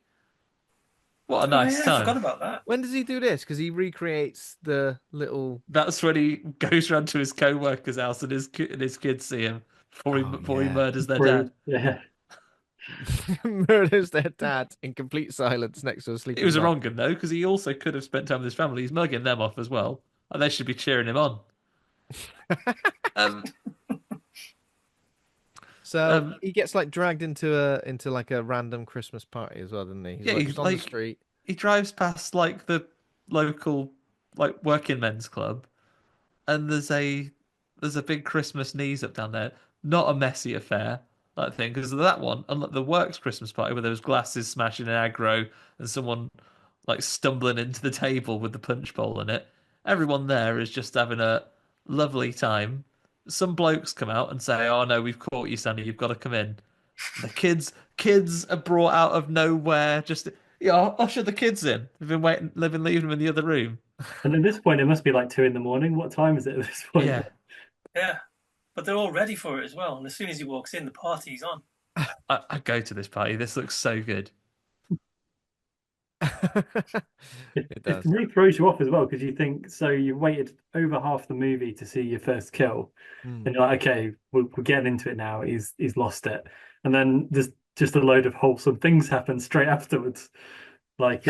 What a nice I time! forgot about that. When does he do this? Because he recreates the little. That's when he goes round to his co-worker's house, and his kids see him before he yeah. murders their dad. Yeah. murders their dad in complete silence next to a sleeping It was a dog. wrong one though, because he also could have spent time with his family. He's mugging them off as well, and they should be cheering him on. So he gets like dragged into like a random Christmas party as well, doesn't he? Yeah, like, he's just on the like- street. He drives past like the local like working men's club, and there's a big Christmas knees up down there. Not a messy affair, that thing, because that one, unlike the works Christmas party where there was glasses smashing and aggro and someone like stumbling into the table with the punch bowl in it. Everyone there is just having a lovely time. Some blokes come out and say, "Oh no, we've caught you, Sandy. You've got to come in." The kids are brought out of nowhere. Just I'll usher the kids in. We've been leaving them in the other room. And at this point, it must be like 2 a.m. What time is it at this point? Yeah, Yeah. But they're all ready for it as well. And as soon as he walks in, the party's on. I go to this party. This looks so good. It does. It really throws you off as well because you think so. You've waited over half the movie to see your first kill, Hmm. and you're like, okay, we're getting into it now. He's lost it, and then there's just a load of wholesome things happen straight afterwards. like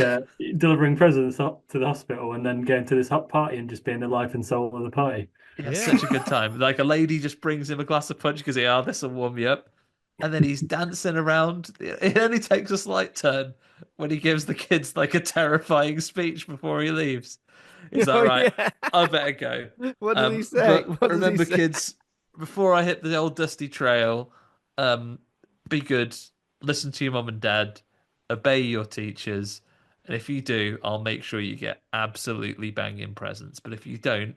delivering presents up to the hospital and then going to this hot party and just being the life and soul of the party. Yeah, Yeah. such a good time. Like a lady just brings him a glass of punch because, this will warm you up. And then he's dancing around. It only takes a slight turn when he gives the kids like a terrifying speech before he leaves. He's like, Oh right, yeah. I better go. What does he say? But What does he remember, say? kids, before I hit the old dusty trail, be good, listen to your mum and dad, obey your teachers, and if you do, I'll make sure you get absolutely banging presents. But if you don't,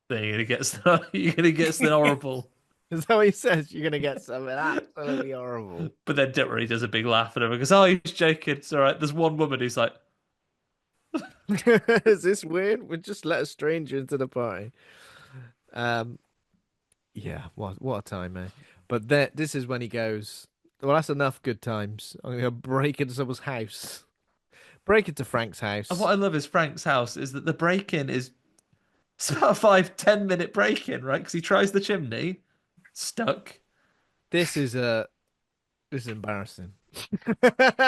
then you're gonna get something horrible. Is that what he says? You're gonna get something absolutely horrible. But then Dittery does a big laugh at him and goes, "Oh, he's joking. It's all right." There's one woman who's like, Is this weird? We just let a stranger into the party. Yeah, what a time, eh? But this is when he goes, well, that's enough good times. I'm gonna break into someone's house. Break into Frank's house. and what I love is Frank's house is that the break-in is it's about a 5-10 minute break-in, right? Because he tries the chimney, stuck. This is embarrassing.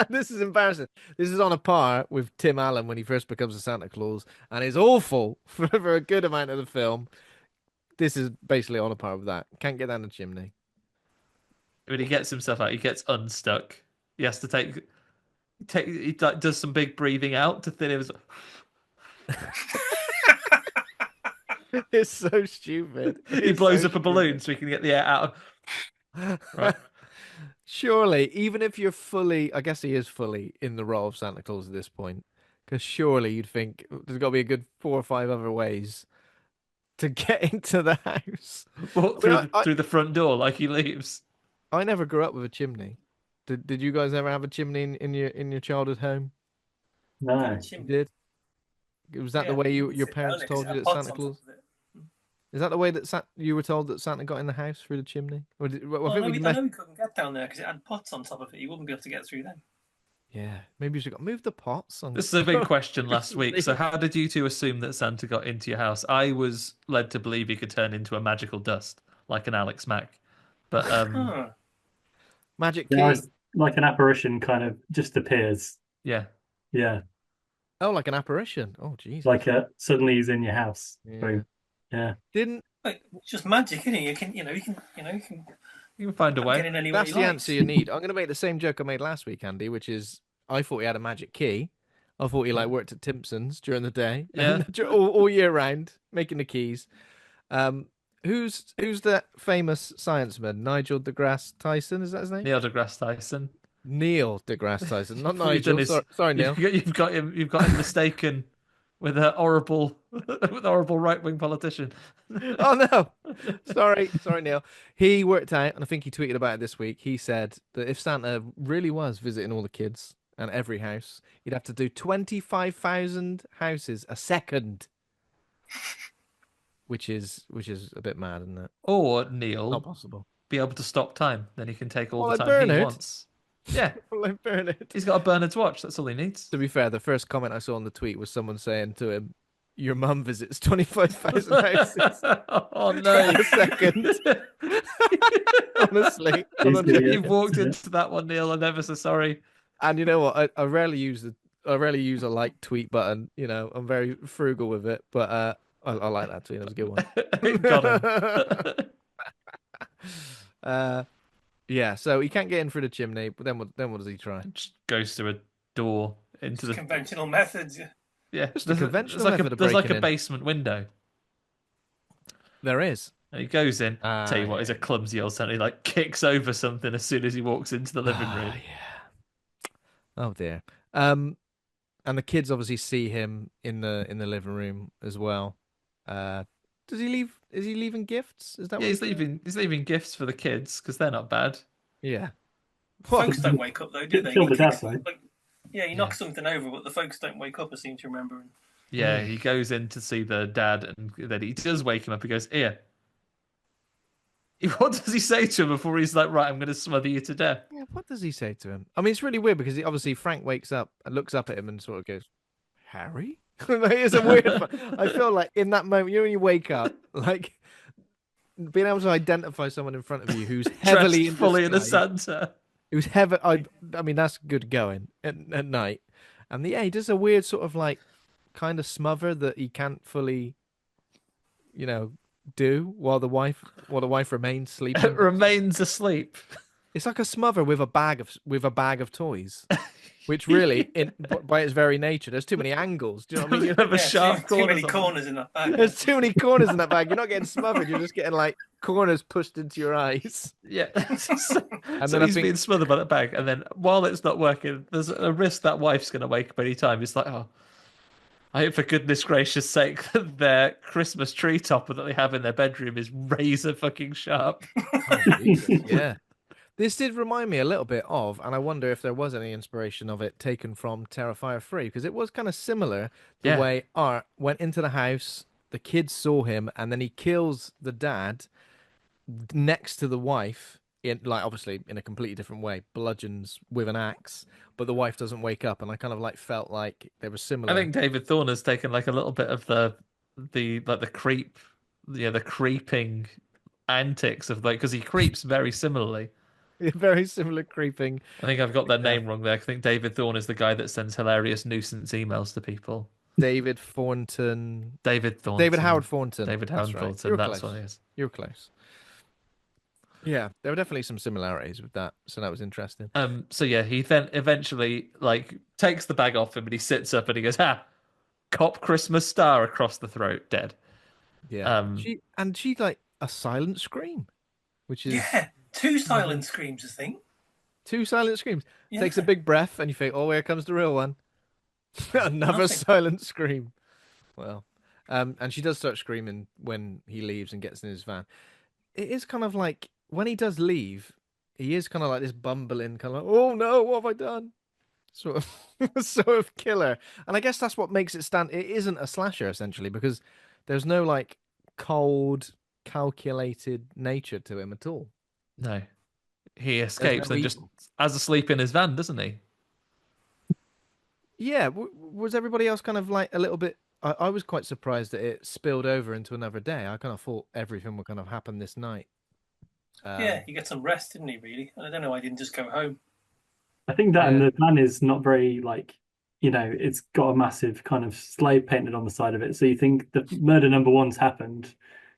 This is embarrassing. This is on a par with Tim Allen when he first becomes a Santa Claus, and is awful for a good amount of the film. This is basically on a par with that. Can't get down the chimney. When he gets himself out, he gets unstuck. He has to he like, does some big breathing out to thin his. It's so stupid. He It's blows so up a balloon stupid. so he can get the air out. Right. Surely, even if you're fully, I guess he is fully in the role of Santa Claus at this point, because surely you'd think there's got to be a good 4 or 5 other ways to get into the house. Walk I mean, through the front door like he leaves. I never grew up with a chimney. Did you guys ever have a chimney in your childhood home? No. You did? Was that the way your parents told you that Santa Claus? Is that the way that you were told that Santa got in the house through the chimney? Or Well, I know we couldn't get down there because it had pots on top of it. You wouldn't be able to get through them. Yeah, maybe you should move the pots. This is a big question last week. So, how did you two assume that Santa got into your house? I was led to believe he could turn into a magical dust, like an Alex Mack. But Magic key. Yeah, it's like an apparition kind of just appears. yeah, Yeah. Oh, like an apparition. Oh, jeez. Like suddenly he's in your house. Yeah. Boom. Yeah. Didn't Like, it's just magic, isn't it? You can you can find a get way. in any way That's he the likes. answer you need. I'm going to make the same joke I made last week, Andy, which is I thought he had a magic key. I thought he like worked at Timpson's during the day, Yeah. and all year round, making the keys. Who's that famous scienceman? Nigel deGrasse Tyson, is that his name? Neil deGrasse Tyson. Neil deGrasse Tyson, not What you've done Nigel. is- Sorry, Neil. You've got him mistaken with a horrible, right-wing politician. Oh no, sorry, Neil. He worked out, and I think he tweeted about it this week. He said that if Santa really was visiting all the kids and every house, he'd have to do 25,000 houses a second, which is a bit mad, isn't it? Or Neil Not possible. be able to stop time. Then he can take all Well, the like time he Bernard. wants. Yeah, Like Bernard. he's got a Bernard's watch. That's all he needs. To be fair, the first comment I saw on the tweet was someone saying to him, "Your mum visits 25,000 houses Oh no! a second." Honestly, He's gonna get You've walked it. into that one, Neil. I'm ever so sorry. and you know what? I rarely use a like tweet button. You know, I'm very frugal with it, but I like that tweet. It was a good one. Got him. Yeah. So he can't get in through the chimney, but then what does he try? Just goes through a door into the Conventional methods. Yeah. yeah. Just a conventional there's like method of there's like breaking a in. basement window, There is. and he goes in. Tell you what, he's a yeah. clumsy old Santa. He like kicks over something as soon as he walks into the living room. Yeah. Oh dear. And the kids obviously see him in the living room as well. Does he leave? Is he leaving gifts? Is that Yeah, what he's doing? he's leaving gifts for the kids because they're not bad. Yeah. Folks don't wake up though, do they? Kill the dad, kicks- though. he knocks something over, but the folks don't wake up. I seem to remember. Yeah, he goes in to see the dad, and then he does wake him up. He goes, "Here." What does he say to him before he's like, "Right, I'm going to smother you to death"? Yeah. What does he say to him? I mean, it's really weird because obviously Frank wakes up and looks up at him and sort of goes, "Harry." It's a weird. I feel like in that moment, you know, when you wake up, like being able to identify someone in front of you who's heavily Dressed fully in a disguise, Santa. who's heavy. I mean, that's good going at night. And he does a weird sort of like kind of smother that he can't fully, you know, do while the wife remains sleeping. Remains asleep. It's like a smother with a bag of toys, which really, by its very nature, there's too many angles. Do you know what I mean? Have a Yeah, sharp too many corners on corners in that bag. Yeah. There's too many corners in that bag. You're not getting smothered. You're just getting like corners pushed into your eyes. Yeah. so And so then I he's think, being smothered by that bag, and then while it's not working, there's a risk that wife's going to wake up any time. It's like, oh, I hope for goodness gracious sake that their Christmas tree topper that they have in their bedroom is razor fucking sharp. oh, Jesus, yeah. This did remind me a little bit of, and I wonder if there was any inspiration of it taken from Terrifier 3, because it was kind of similar the Yeah. way Art went into the house, the kids saw him, and then he kills the dad next to the wife, in like obviously in a completely different way, bludgeons with an axe, but the wife doesn't wake up, and I kind of like felt like they were similar. I think David Thorne has taken like a little bit of the like the creep, yeah, the creeping antics of like because he creeps very similarly. Very similar creeping. I think I've got their Yeah. name wrong there. I think David Thorne is the guy that sends hilarious nuisance emails to people. David Thornton. David Thornton. David Howard Thornton. David That's Howard right. Thornton. You were That's close. what it is. You were close. Yeah, there were definitely some similarities with that, so that was interesting. So yeah, he then eventually like takes the bag off him and he sits up and he goes, "Ha, cop Christmas star across the throat, dead." Yeah, she like a silent scream, which is Yeah, two silent screams, I think. two silent screams. Yeah. Takes a big breath, and you think, "Oh, here comes the real one." Another Nothing. silent scream. Well, and she does start screaming when he leaves and gets in his van. It is kind of like when he does leave, he is kind of like this bumbling, kind of like, "Oh no, what have I done?" Sort of, sort of killer. And I guess that's what makes it stand. It isn't a slasher essentially because there's no like cold, calculated nature to him at all. No, he There's escapes no and just evil. has asleep in his van, doesn't he? Yeah, was everybody else kind of like a little bit? I was quite surprised that it spilled over into another day. I kind of thought everything would kind of happen this night. Yeah, he got some rest, didn't he, really? And I don't know why he didn't just go home. I think that and Yeah. the van is not very like, it's got a massive kind of sleigh painted on the side of it. So you think the murder number one's happened.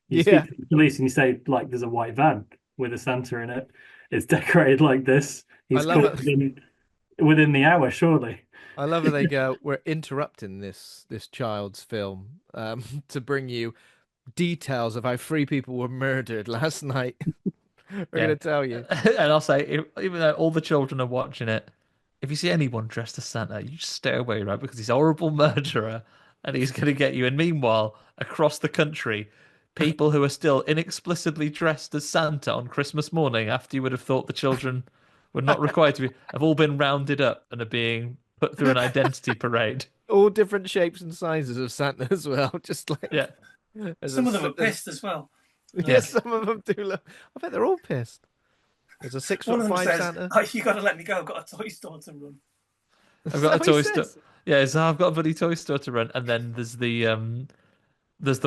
You Yeah. speak to the police and you say, like, there's a white van with a Santa in it. It's decorated like this. He's love caught it. within the hour, surely. I love how they go, "We're interrupting this child's film to bring you details of how 3 people were murdered last night." We're Yeah. gonna tell you. And I'll say, even though all the children are watching it, if you see anyone dressed as Santa, you just stay away, right? Because he's a horrible murderer and he's going to get you. And meanwhile, across the country, people who are still inexplicably dressed as Santa on Christmas morning, after you would have thought the children were not required to be, have all been rounded up and are being put through an identity parade. All different shapes and sizes of Santa as well. Just like Yeah. Some of them are pissed as well. Yeah, some of them do look. I bet they're all pissed. There's a One of them 6'5" says, Santa. "Oh, you got to let me go. I've got a toy store to run." I've got a That's what toy he store. says. Yeah, so I've got a bloody toy store to run, and then there's the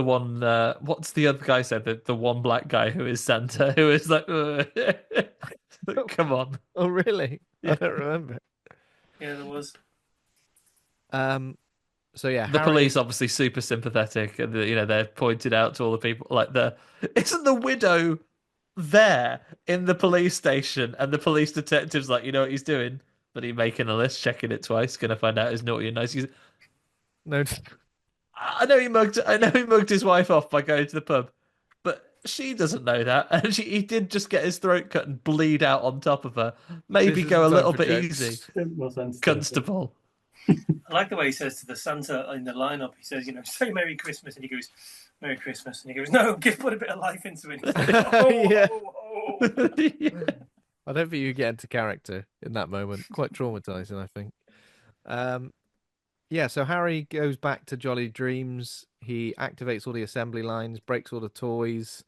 one. What's the other guy said? The one black guy who is Santa, who is like, come on. Oh, really? Yeah. I don't remember. Yeah, there was. So yeah, The Harry... police obviously super sympathetic, and they're pointed out to all the people. Like isn't the widow there in the police station, and the police detective's like, you know what he's doing? But he's making a list, checking it twice, gonna find out he's naughty and nice. No, I know he mugged his wife off by going to the pub, but she doesn't know that, and he did just get his throat cut and bleed out on top of her. Maybe This go a isn't time little for bit jokes. easy, More sense to it. Constable. I like the way he says to the Santa in the lineup. He says, "Say Merry Christmas," and he goes, "Merry Christmas," and he goes, "No, put a bit of life into it." He's like, "Oh, Yeah. oh, oh." I don't think you get into character in that moment. Quite traumatizing, I think. Yeah, so Harry goes back to Jolly Dreams. He activates all the assembly lines, breaks all the toys.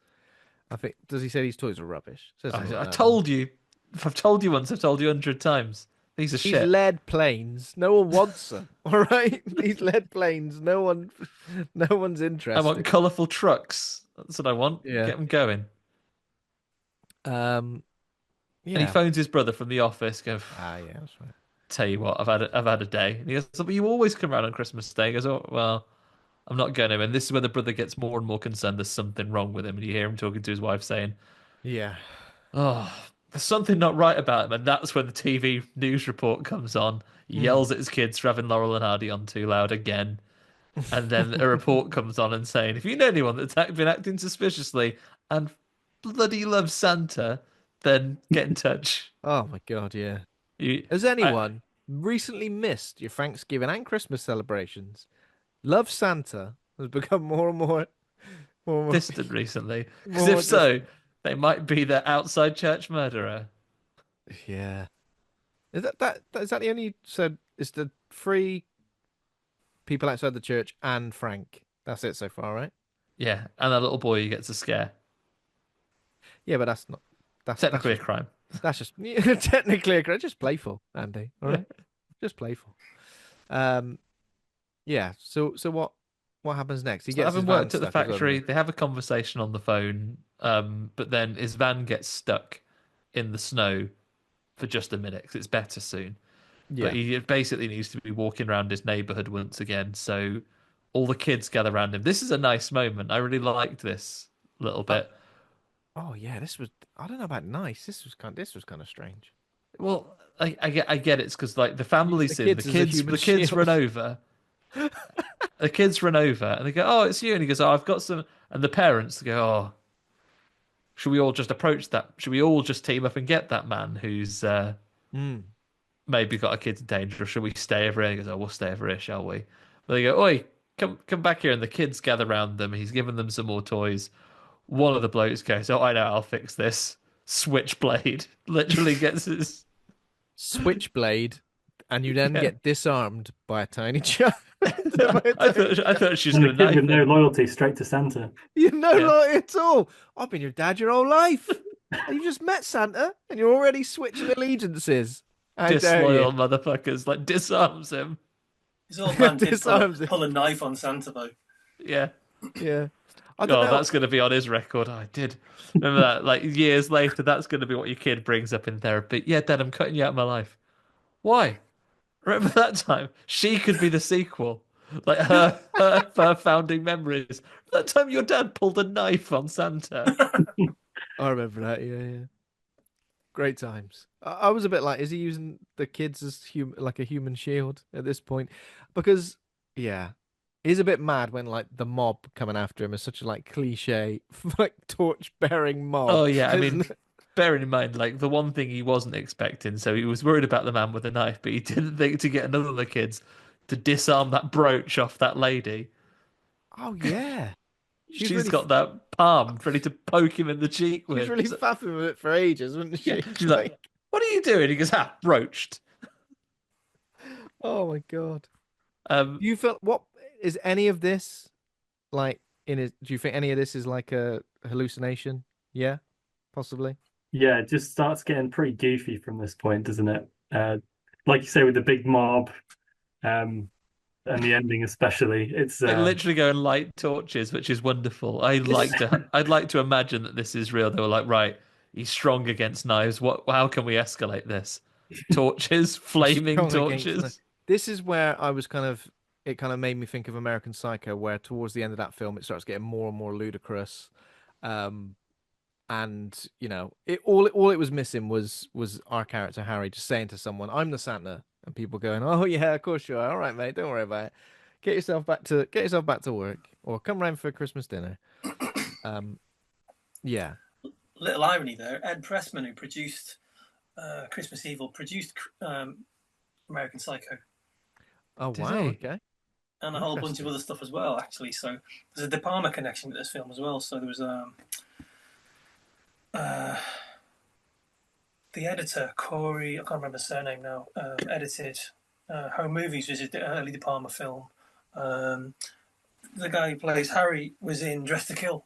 I think, does he say these toys are rubbish? Says something I like that. told you. If I've told you once, I've told you 100 times. These are These shit. lead planes, no one wants them. All right, these lead planes, no one's I interested. want colourful trucks. That's what I want. Yeah. Get them going. Yeah. And he phones his brother from the office. Go, Yeah, that's right. tell you what, I've had a day. And he goes, but you always come around on Christmas Day. He goes, oh well, I'm not going to. And this is where the brother gets more and more concerned. There's something wrong with him, and you hear him talking to his wife saying, Yeah. "Oh, there's something not right about him." And that's when the TV news report comes on, Mm. yells at his kids for having Laurel and Hardy on too loud again. And then a report comes on and saying, if you know anyone that's been acting suspiciously and bloody loves Santa, then get in touch. Oh my God, yeah. You, Has I, anyone recently missed your Thanksgiving and Christmas celebrations? Love Santa has become more and more, distant recently, because more if just so, they might be the outside church murderer. yeah. Is that the only so it's the three people outside the church and Frank. That's it so far, right? Yeah, and that little boy who gets a scare. Yeah, but that's not that's Technically a just crime. that's just technically just playful, Andy. All right, just playful. Um, yeah. So what happens next? He So gets his having van worked at the stuck as well, doesn't factory, they have a conversation on the phone, but then his van gets stuck in the snow for just a minute because it's better soon. he? But Yeah. he basically needs to be walking around his neighborhood once again. So all the kids gather around him. This is a nice moment. I really liked this little Uh, bit. oh yeah, this was I don't know about nice. This was kind of strange. Well, I get it's because like the Use the family's in, kids as a the human kids run shield. over, the kids run over, and they go, "Oh, it's you," and he goes, "Oh, I've got some," and the parents go, "Oh, should we all just approach that? Should we all just team up and get that man who's Mm. maybe got a kid in danger, or should we stay over here?" He goes, "Oh, we'll stay over here, shall we?" But they go, "Oi, come back here," and the kids gather around them. He's giving them some more toys. One of the blokes goes, "Oh, I know, I'll fix this." Switchblade literally gets his Switchblade, and you then yeah. get disarmed by a tiny child. I thought she was And the going to kid with knife no him. loyalty straight to Santa. You're no Yeah. loyalty at all. I've been your dad your whole life. And you just met Santa, and you're already switching allegiances. How dare you? Disloyal motherfuckers like disarms him. His old man did Disarms him. pull a knife on Santa though. Yeah. Yeah. I don't Oh, know. that's going to be on his record. Oh, I did. Remember that? Like years later, that's going to be what your kid brings up in therapy. Yeah, Dad, I'm cutting you out of my life. Why? Remember that time? She could be the sequel. Like her founding memories. That time your dad pulled a knife on Santa. I remember that. Yeah, yeah. Great times. I was a bit like, is he using the kids as like a human shield at this point? Because, yeah, he's a bit mad when like the mob coming after him is such a like cliche, like torch bearing mob, Oh yeah, I mean, isn't it? bearing in mind, like the one thing he wasn't expecting, so he was worried about the man with the knife, but he didn't think to get another of the kids to disarm that brooch off that lady. Oh yeah, she was She's really, got that palm ready to poke him in the cheek she was with. really faffing with it for ages, wasn't Yeah, she? she's like, "What are you doing?" He goes, "Ah, broached." Oh my God. Um, Do you feel what is any of this like in it? Do you think any of this is like a hallucination? Yeah, possibly. Yeah, it just starts getting pretty goofy from this point, doesn't it? Like you say, with the big mob, um, and the ending especially. It's they literally go and light torches, which is wonderful. I'd like to imagine that this is real. They were like, right, he's strong against knives. How can we escalate this? Torches, flaming Strong against the. torches. This is where I was kind of. It kind of made me think of American Psycho, where towards the end of that film, it starts getting more and more ludicrous. Um, and all it was missing was our character Harry just saying to someone, "I'm the Santa," and people going, "Oh yeah, of course you are. All right, mate, don't worry about it. Get yourself back to work, or come round for Christmas dinner." Um, yeah. Little irony there. Ed Pressman, who produced Christmas Evil, produced American Psycho, Oh Did wow. he? Okay. and a whole bunch of Interesting. other stuff as well. Actually, so there's a De Palma connection with this film as well. So there was uh, the editor Corey, I can't remember his surname now. Edited Home Movies, which is the early De Palma film. The guy who plays Harry was in Dress to Kill.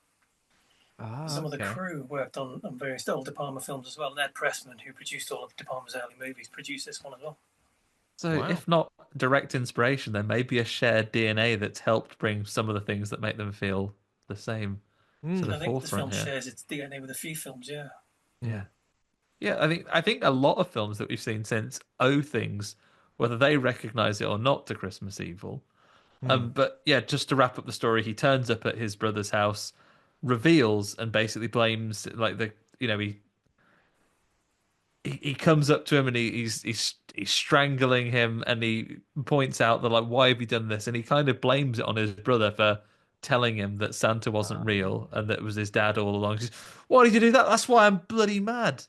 Ah, Some of the okay. crew worked on various old De Palma films as well. And Ed Pressman, who produced all of De Palma's early movies, produced this one as well. So, Wow. if not direct inspiration, there may be a shared DNA that's helped bring some of the things that make them feel the same to Mm. the I think this film forefront here. shares its DNA with a few films, Yeah. Yeah, I think a lot of films that we've seen since owe things whether they recognize it or not to Christmas Evil. Hmm. But yeah, just to wrap up the story, he turns up at his brother's house, reveals and basically blames like he comes up to him and he's strangling him, and he points out that like, why have you done this? And he kind of blames it on his brother for telling him that Santa wasn't real and that it was his dad all along. He says, why did you do that? That's why I'm bloody mad.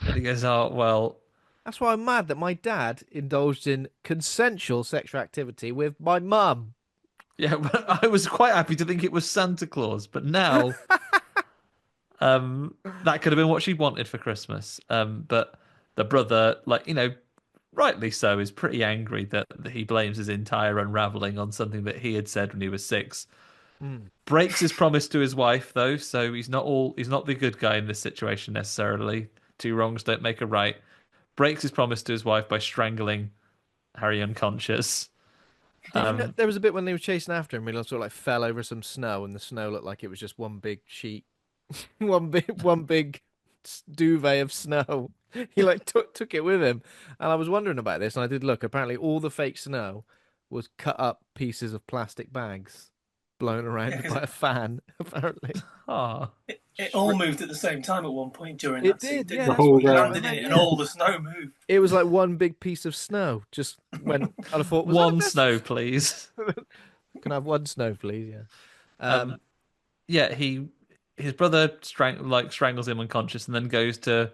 And he goes, oh well, That's why I'm mad that my dad indulged in consensual sexual activity with my mum. yeah. But I was quite happy to think it was Santa Claus, but now that could have been what she wanted for Christmas. But the brother, like, rightly so, is pretty angry that he blames his entire unraveling on something that he had said when he was 6. Hmm. Breaks his promise to his wife though, so he's not the good guy in this situation necessarily. Two wrongs don't make a right. Breaks his promise to his wife by strangling Harry unconscious. Did you know Um, there was a bit when they were chasing after him, he sort of like fell over some snow, and the snow looked like it was just one big sheet, one big duvet of snow. He like took it with him, and I was wondering about this, and I did look. Apparently, all the fake snow was cut up pieces of plastic bags blown Yeah, around because by a fan. Apparently, ah, it all moved at the same time at one point during it that scene, did. didn't Yeah, The it? that's whole what, He that's what I landed in meant. it and Yeah, all the snow moved. it was like one big piece of snow just went. I'd have thought, was that one this? snow, please. Can I have one snow, please? Yeah. Um, yeah, his brother strangles him unconscious and then goes to.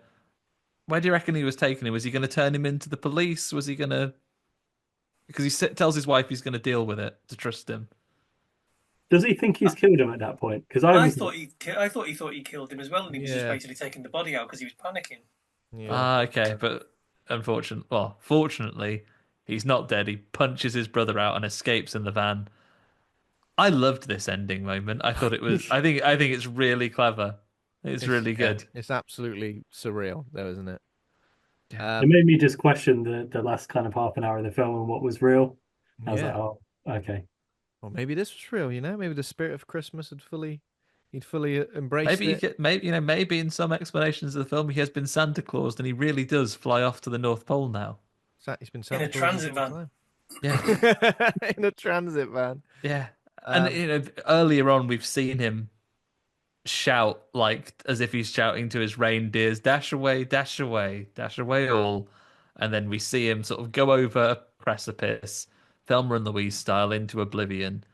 Where do you reckon he was taking him? Was he going to turn him into the police? Was he going to? Because tells his wife he's going to deal with it to trust him. Does he think he's killed him at that point? Because I I was, thought I thought he thought he killed him as well, and he was just Yeah. basically taking the body out because he was panicking. Yeah. Ah, okay, but fortunately, he's not dead. He punches his brother out and escapes in the van. I loved this ending moment. I thought it was. I think it's really clever. It's really Yeah, good. it's absolutely surreal, though, isn't it? Yeah. it made me just question the last kind of half an hour of the film and what was real. I was like, Yeah. oh, okay. Or maybe this was real, you know? Maybe the spirit of Christmas he'd fully embraced Maybe you it. get maybe in some explanations of the film he has been Santa Claus and he really does fly off to the North Pole now. He's been In Santa a Claus this transit whole van. time. Yeah, In a transit van. yeah. And Um, earlier on we've seen him shout like as if he's shouting to his reindeers, dash away, dash away all. And then we see him sort of go over a precipice, Thelma and Louise style, into oblivion.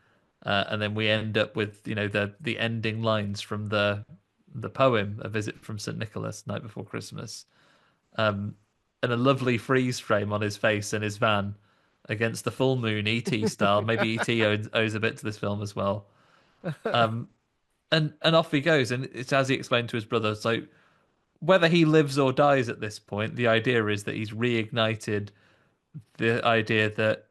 And then we end up with, the ending lines from the poem, A Visit from St. Nicholas, Night Before Christmas. And a lovely freeze frame on his face in his van against the full moon, E.T. style. Maybe E.T. owes a bit to this film as well. Um, and off he goes, and it's as he explained to his brother. So whether he lives or dies at this point, the idea is that he's reignited the idea that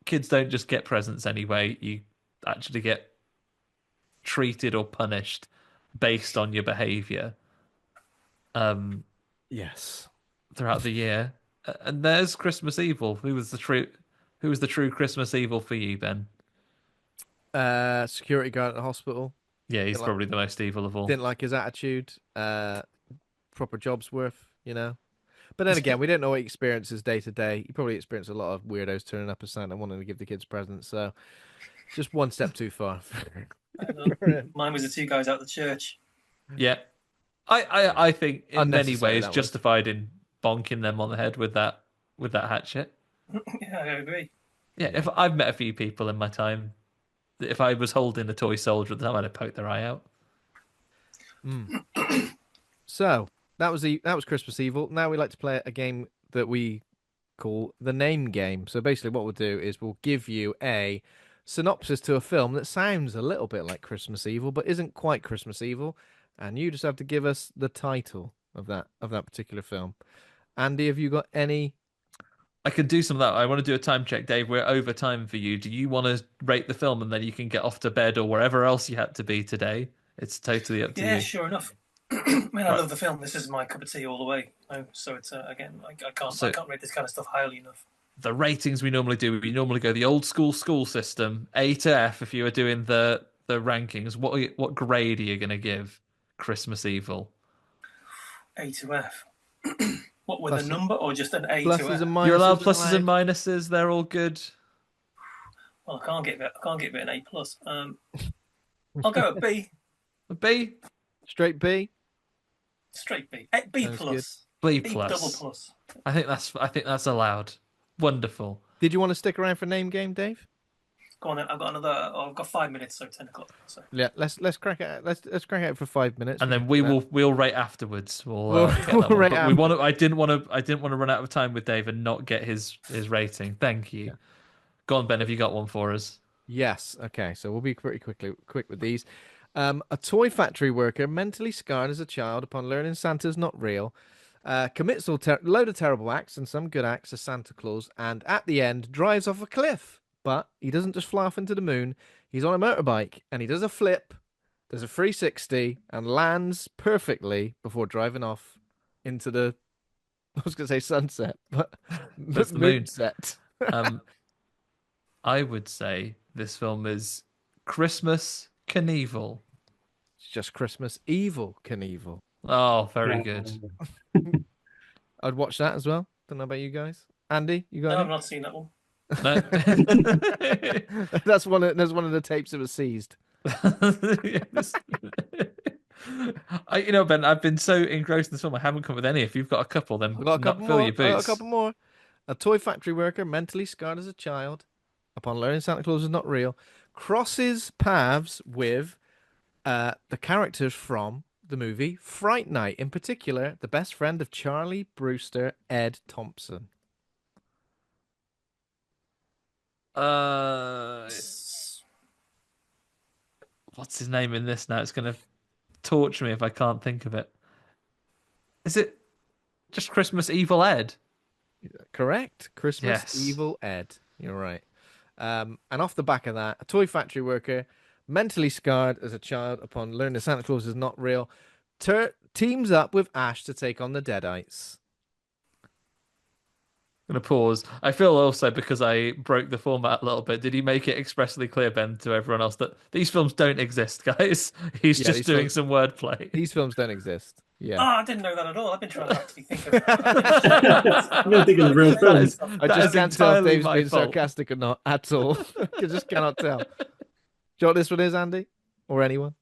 kids don't just get presents anyway. You actually get treated or punished based on your behavior yes. throughout the year. And there's Christmas Evil. Who was the true Christmas Evil for you, Ben? Security guard at the hospital. Yeah, he's Didn't like, probably the most evil of all. didn't like his attitude. Proper job's worth, you know? But then again, we don't know what he experiences day to day. He probably experienced a lot of weirdos turning up as Santa wanting to give the kids presents. So just one step too far. Mine was the two guys out the church. Yeah. I think in many Unnecessary, ways that was. justified in bonking them on the head with that hatchet. Yeah, I agree. Yeah, if I've met a few people in my time, that if I was holding a toy soldier at the time, I'd have poked their eye out. So that was Christmas Evil. Now we like to play a game that we call the name game. So basically, what we'll do is we'll give you a synopsis to a film that sounds a little bit like Christmas Evil, but isn't quite Christmas Evil, and you just have to give us the title of that particular film. Andy, have you got any? I can do some of that. I want to do a time check, Dave. We're over time for you. Do you want to rate the film and then you can get off to bed or wherever else you had to be today? It's totally up to Yeah, you. sure enough. I mean, I love the film. This is my cup of tea all the way. So it's again, I can't rate this kind of stuff highly enough. The ratings we normally do, we normally go the old school system, A to F. If you were doing the rankings, what grade are you going to give Christmas Evil? A to F. What with a Plus, number or just an A to pluses F? and You're allowed minuses pluses and allowed. minuses. They're all good. Well, I can't give it an A plus. I'll go a B, A B, Straight B. straight B, B Sounds good. plus, B B double plus. plus. I think that's allowed. Wonderful. Did you want to stick around for name game, Dave? Go on then. I've got another. Oh, I've got 5 minutes, so 10 o'clock. So Yeah, let's crack it. Let's crack it out for 5 minutes. And We then can do that. we'll rate afterwards. We'll Get that one. rate But we after. want to. I didn't want to run out of time with Dave and not get his rating. Thank you. Yeah. Go on, Ben. Have you got one for us? Yes. Okay. So we'll be pretty quick with these. A toy factory worker, mentally scarred as a child upon learning Santa's not real, commits a load of terrible acts and some good acts as Santa Claus, and at the end drives off a cliff. But he doesn't just fly off into the moon. He's on a motorbike and he does a flip, does a 360, and lands perfectly before driving off into the I was going to say sunset, but That's the moon. set. Um, I would say this film is Christmas Knievel. It's just Christmas Evil Knievel. Oh, very Yeah. good. I'd watch that as well. Don't know about you guys. Andy, you no, got I've any? not seen that one. No. That's one of the tapes that was seized. Ben, I've been so engrossed in this film, I haven't come up with any. If you've got a couple, then I've got a couple fill more. your I've got a boots. couple more. A toy factory worker, mentally scarred as a child, upon learning Santa Claus is not real, crosses paths with the characters from the movie Fright Night, in particular, the best friend of Charlie Brewster, Ed Thompson. What's his name in this now? It's going to torture me if I can't think of it. Is it just Christmas Evil Ed? Correct. Christmas Yes. Evil Ed. You're right. And off the back of that, a toy factory worker, mentally scarred as a child upon learning Santa Claus is not real, teams up with Ash to take on the Deadites. I'm going to pause. I feel also because I broke the format a little bit. Did he make it expressly clear, Ben, to everyone else that these films don't exist, guys? He's Yeah, just these doing films- some wordplay. These films don't exist. Yeah. Oh, I didn't know that at all. I've been trying to actually think of. I've been thinking of real films. I That just is can't tell if entirely Dave's my being fault. sarcastic or not at all. I just cannot tell. Do you know what this one is, Andy? Or anyone?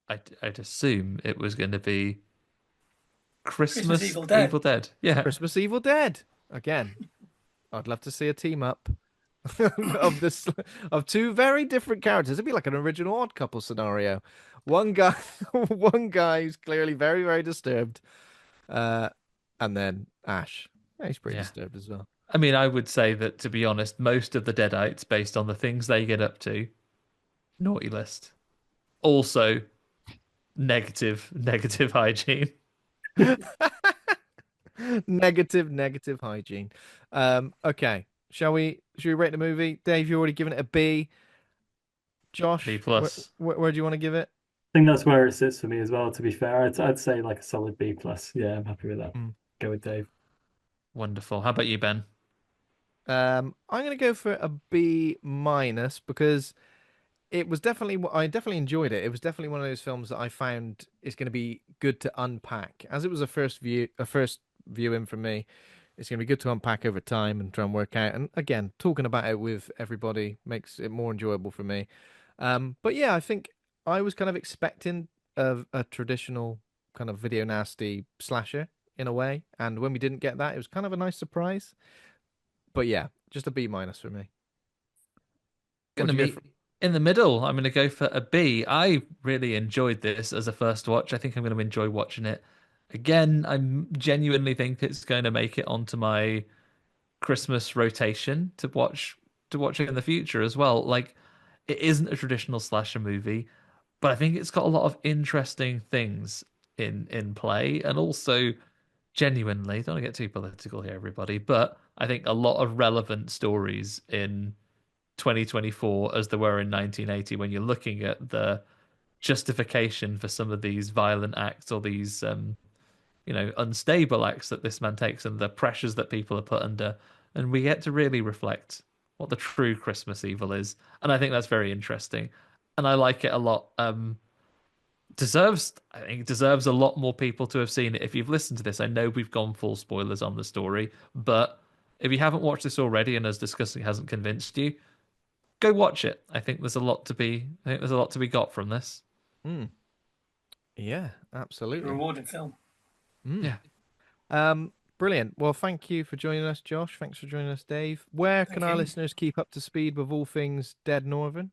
I'd assume it was going to be Christmas Evil Dead. Evil Dead. Yeah. Christmas Evil Dead. Again, I'd love to see a team up of two very different characters. It'd be like an original Odd Couple scenario. One guy, one guy who's clearly very, very disturbed, and then Ash. Yeah, he's pretty Yeah. disturbed as well. I mean, I would say that, to be honest, most of the Deadites, based on the things they get up to, naughty list. Also, negative hygiene. Negative hygiene. Okay. Should we rate the movie? Dave, you already given it a B. Josh, B plus. Where do you want to give it? I think that's where it sits for me as well. To be fair, I'd say like a solid B plus. Yeah, I'm happy with that. Go with Dave. Wonderful. How about you, Ben? I'm gonna go for a B minus because it was I definitely enjoyed it. It was definitely one of those films that I found is going to be good to unpack. As it was a first viewing for me, it's going to be good to unpack over time and try and work out. And again, talking about it with everybody makes it more enjoyable for me. But yeah, I think I was kind of expecting a traditional kind of video nasty slasher in a way, and when we didn't get that, it was kind of a nice surprise. But yeah, just a B minus for me. Gonna What'd you meet go for? in the middle. I'm gonna go for a B. I really enjoyed this as a first watch. I think I'm gonna enjoy watching it again. I genuinely think it's going to make it onto my Christmas rotation to watch it in the future as well. Like, it isn't a traditional slasher movie, but I think it's got a lot of interesting things in play, and also genuinely, don't want to get too political here, everybody, but I think a lot of relevant stories in 2024 as there were in 1980 when you're looking at the justification for some of these violent acts or these unstable acts that this man takes and the pressures that people are put under, and we get to really reflect what the true Christmas evil is, and I think that's very interesting, and I like it a lot. I think deserves a lot more people to have seen it. If you've listened to this, I know we've gone full spoilers on the story, but if you haven't watched this already and us discussing hasn't convinced you, go watch it. I think there's a lot to be. I think there's a lot to be got from this. Mm. Yeah, It's a absolutely. rewarding film. Mm. Yeah. Brilliant. Well, thank you for joining us, Josh. Thanks for joining us, Dave. Where can Thank our you. listeners keep up to speed with all things Dead Northern?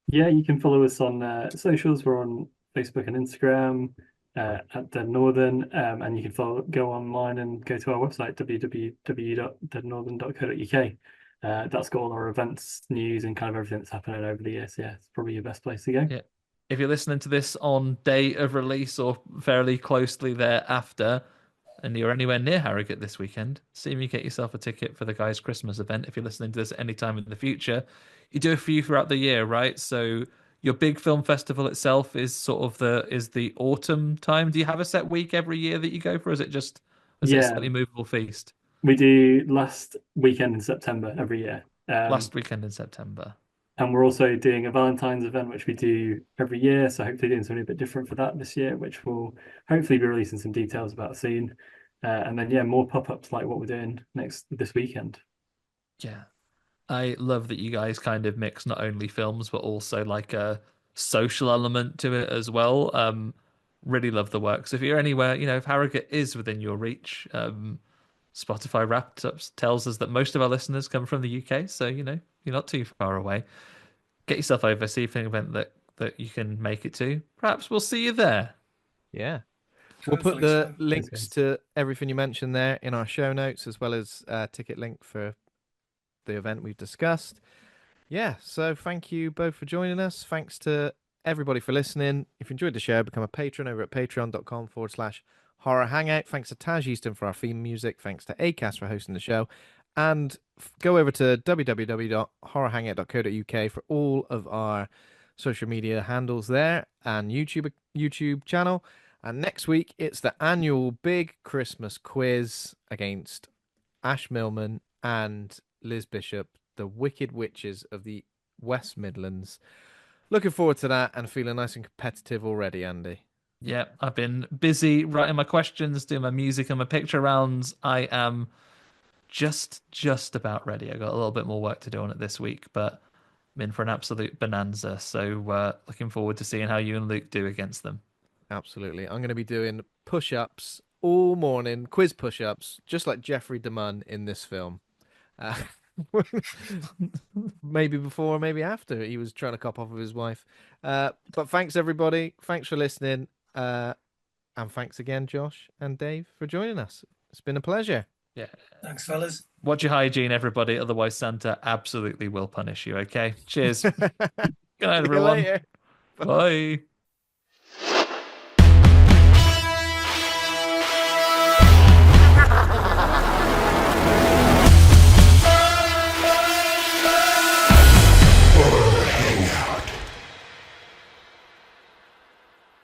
Yeah, you can follow us on socials. We're on Facebook and Instagram at Dead Northern, and you can go online and go to our website www.deadnorthern.co.uk. That's got all our events, news, and kind of everything that's happening over the years. Yeah, it's probably your best place to go. Yeah. If you're listening to this on day of release or fairly closely thereafter, and you're anywhere near Harrogate this weekend, see if you get yourself a ticket for the guys' Christmas event. If you're listening to this at any time in the future, you do a few throughout the year, right? So your big film festival itself is sort of the autumn time. Do you have a set week every year that you go for? Or is it a Yeah, slightly movable feast? we do last weekend in September every year. Last weekend in September. And we're also doing a Valentine's event, which we do every year. So hopefully doing something a bit different for that this year, which we'll hopefully be releasing some details about soon. And then yeah, more pop-ups like what we're doing this weekend. Yeah. I love that you guys kind of mix not only films but also like a social element to it as well. Really love the work. So if you're anywhere, if Harrogate is within your reach, Spotify Wrapped Up tells us that most of our listeners come from the UK, so you're not too far away. Get yourself over, see if an event that you can make it to. Perhaps we'll see you there. Yeah. We'll put Hopefully the so. links to everything you mentioned there in our show notes, as well as a ticket link for the event we've discussed. Yeah, so thank you both for joining us. Thanks to everybody for listening. If you enjoyed the show, become a patron over at patreon.com/horror hangout. Thanks to Taj Easton for our theme music. Thanks to Acast for hosting the show. And go over to www.horrorhangout.co.uk for all of our social media handles there and YouTube channel. And next week, it's the annual big Christmas quiz against Ash Millman and Liz Bishop, the Wicked Witches of the West Midlands. Looking forward to that and feeling nice and competitive already, Andy. Yeah, I've been busy writing my questions, doing my music and my picture rounds. I am just about ready. I got a little bit more work to do on it this week, but I'm in for an absolute bonanza. So looking forward to seeing how you and Luke do against them. Absolutely. I'm going to be doing push-ups all morning, quiz push-ups, just like Jeffrey DeMunn in this film. Uh, maybe before, maybe after he was trying to cop off with his wife. But thanks, everybody. Thanks for listening. And thanks again, Josh and Dave, for joining us. It's been a pleasure. Yeah. Thanks, fellas. Watch your hygiene, everybody. Otherwise, Santa absolutely will punish you. Okay. Cheers. Good night, See you everyone. later. Bye.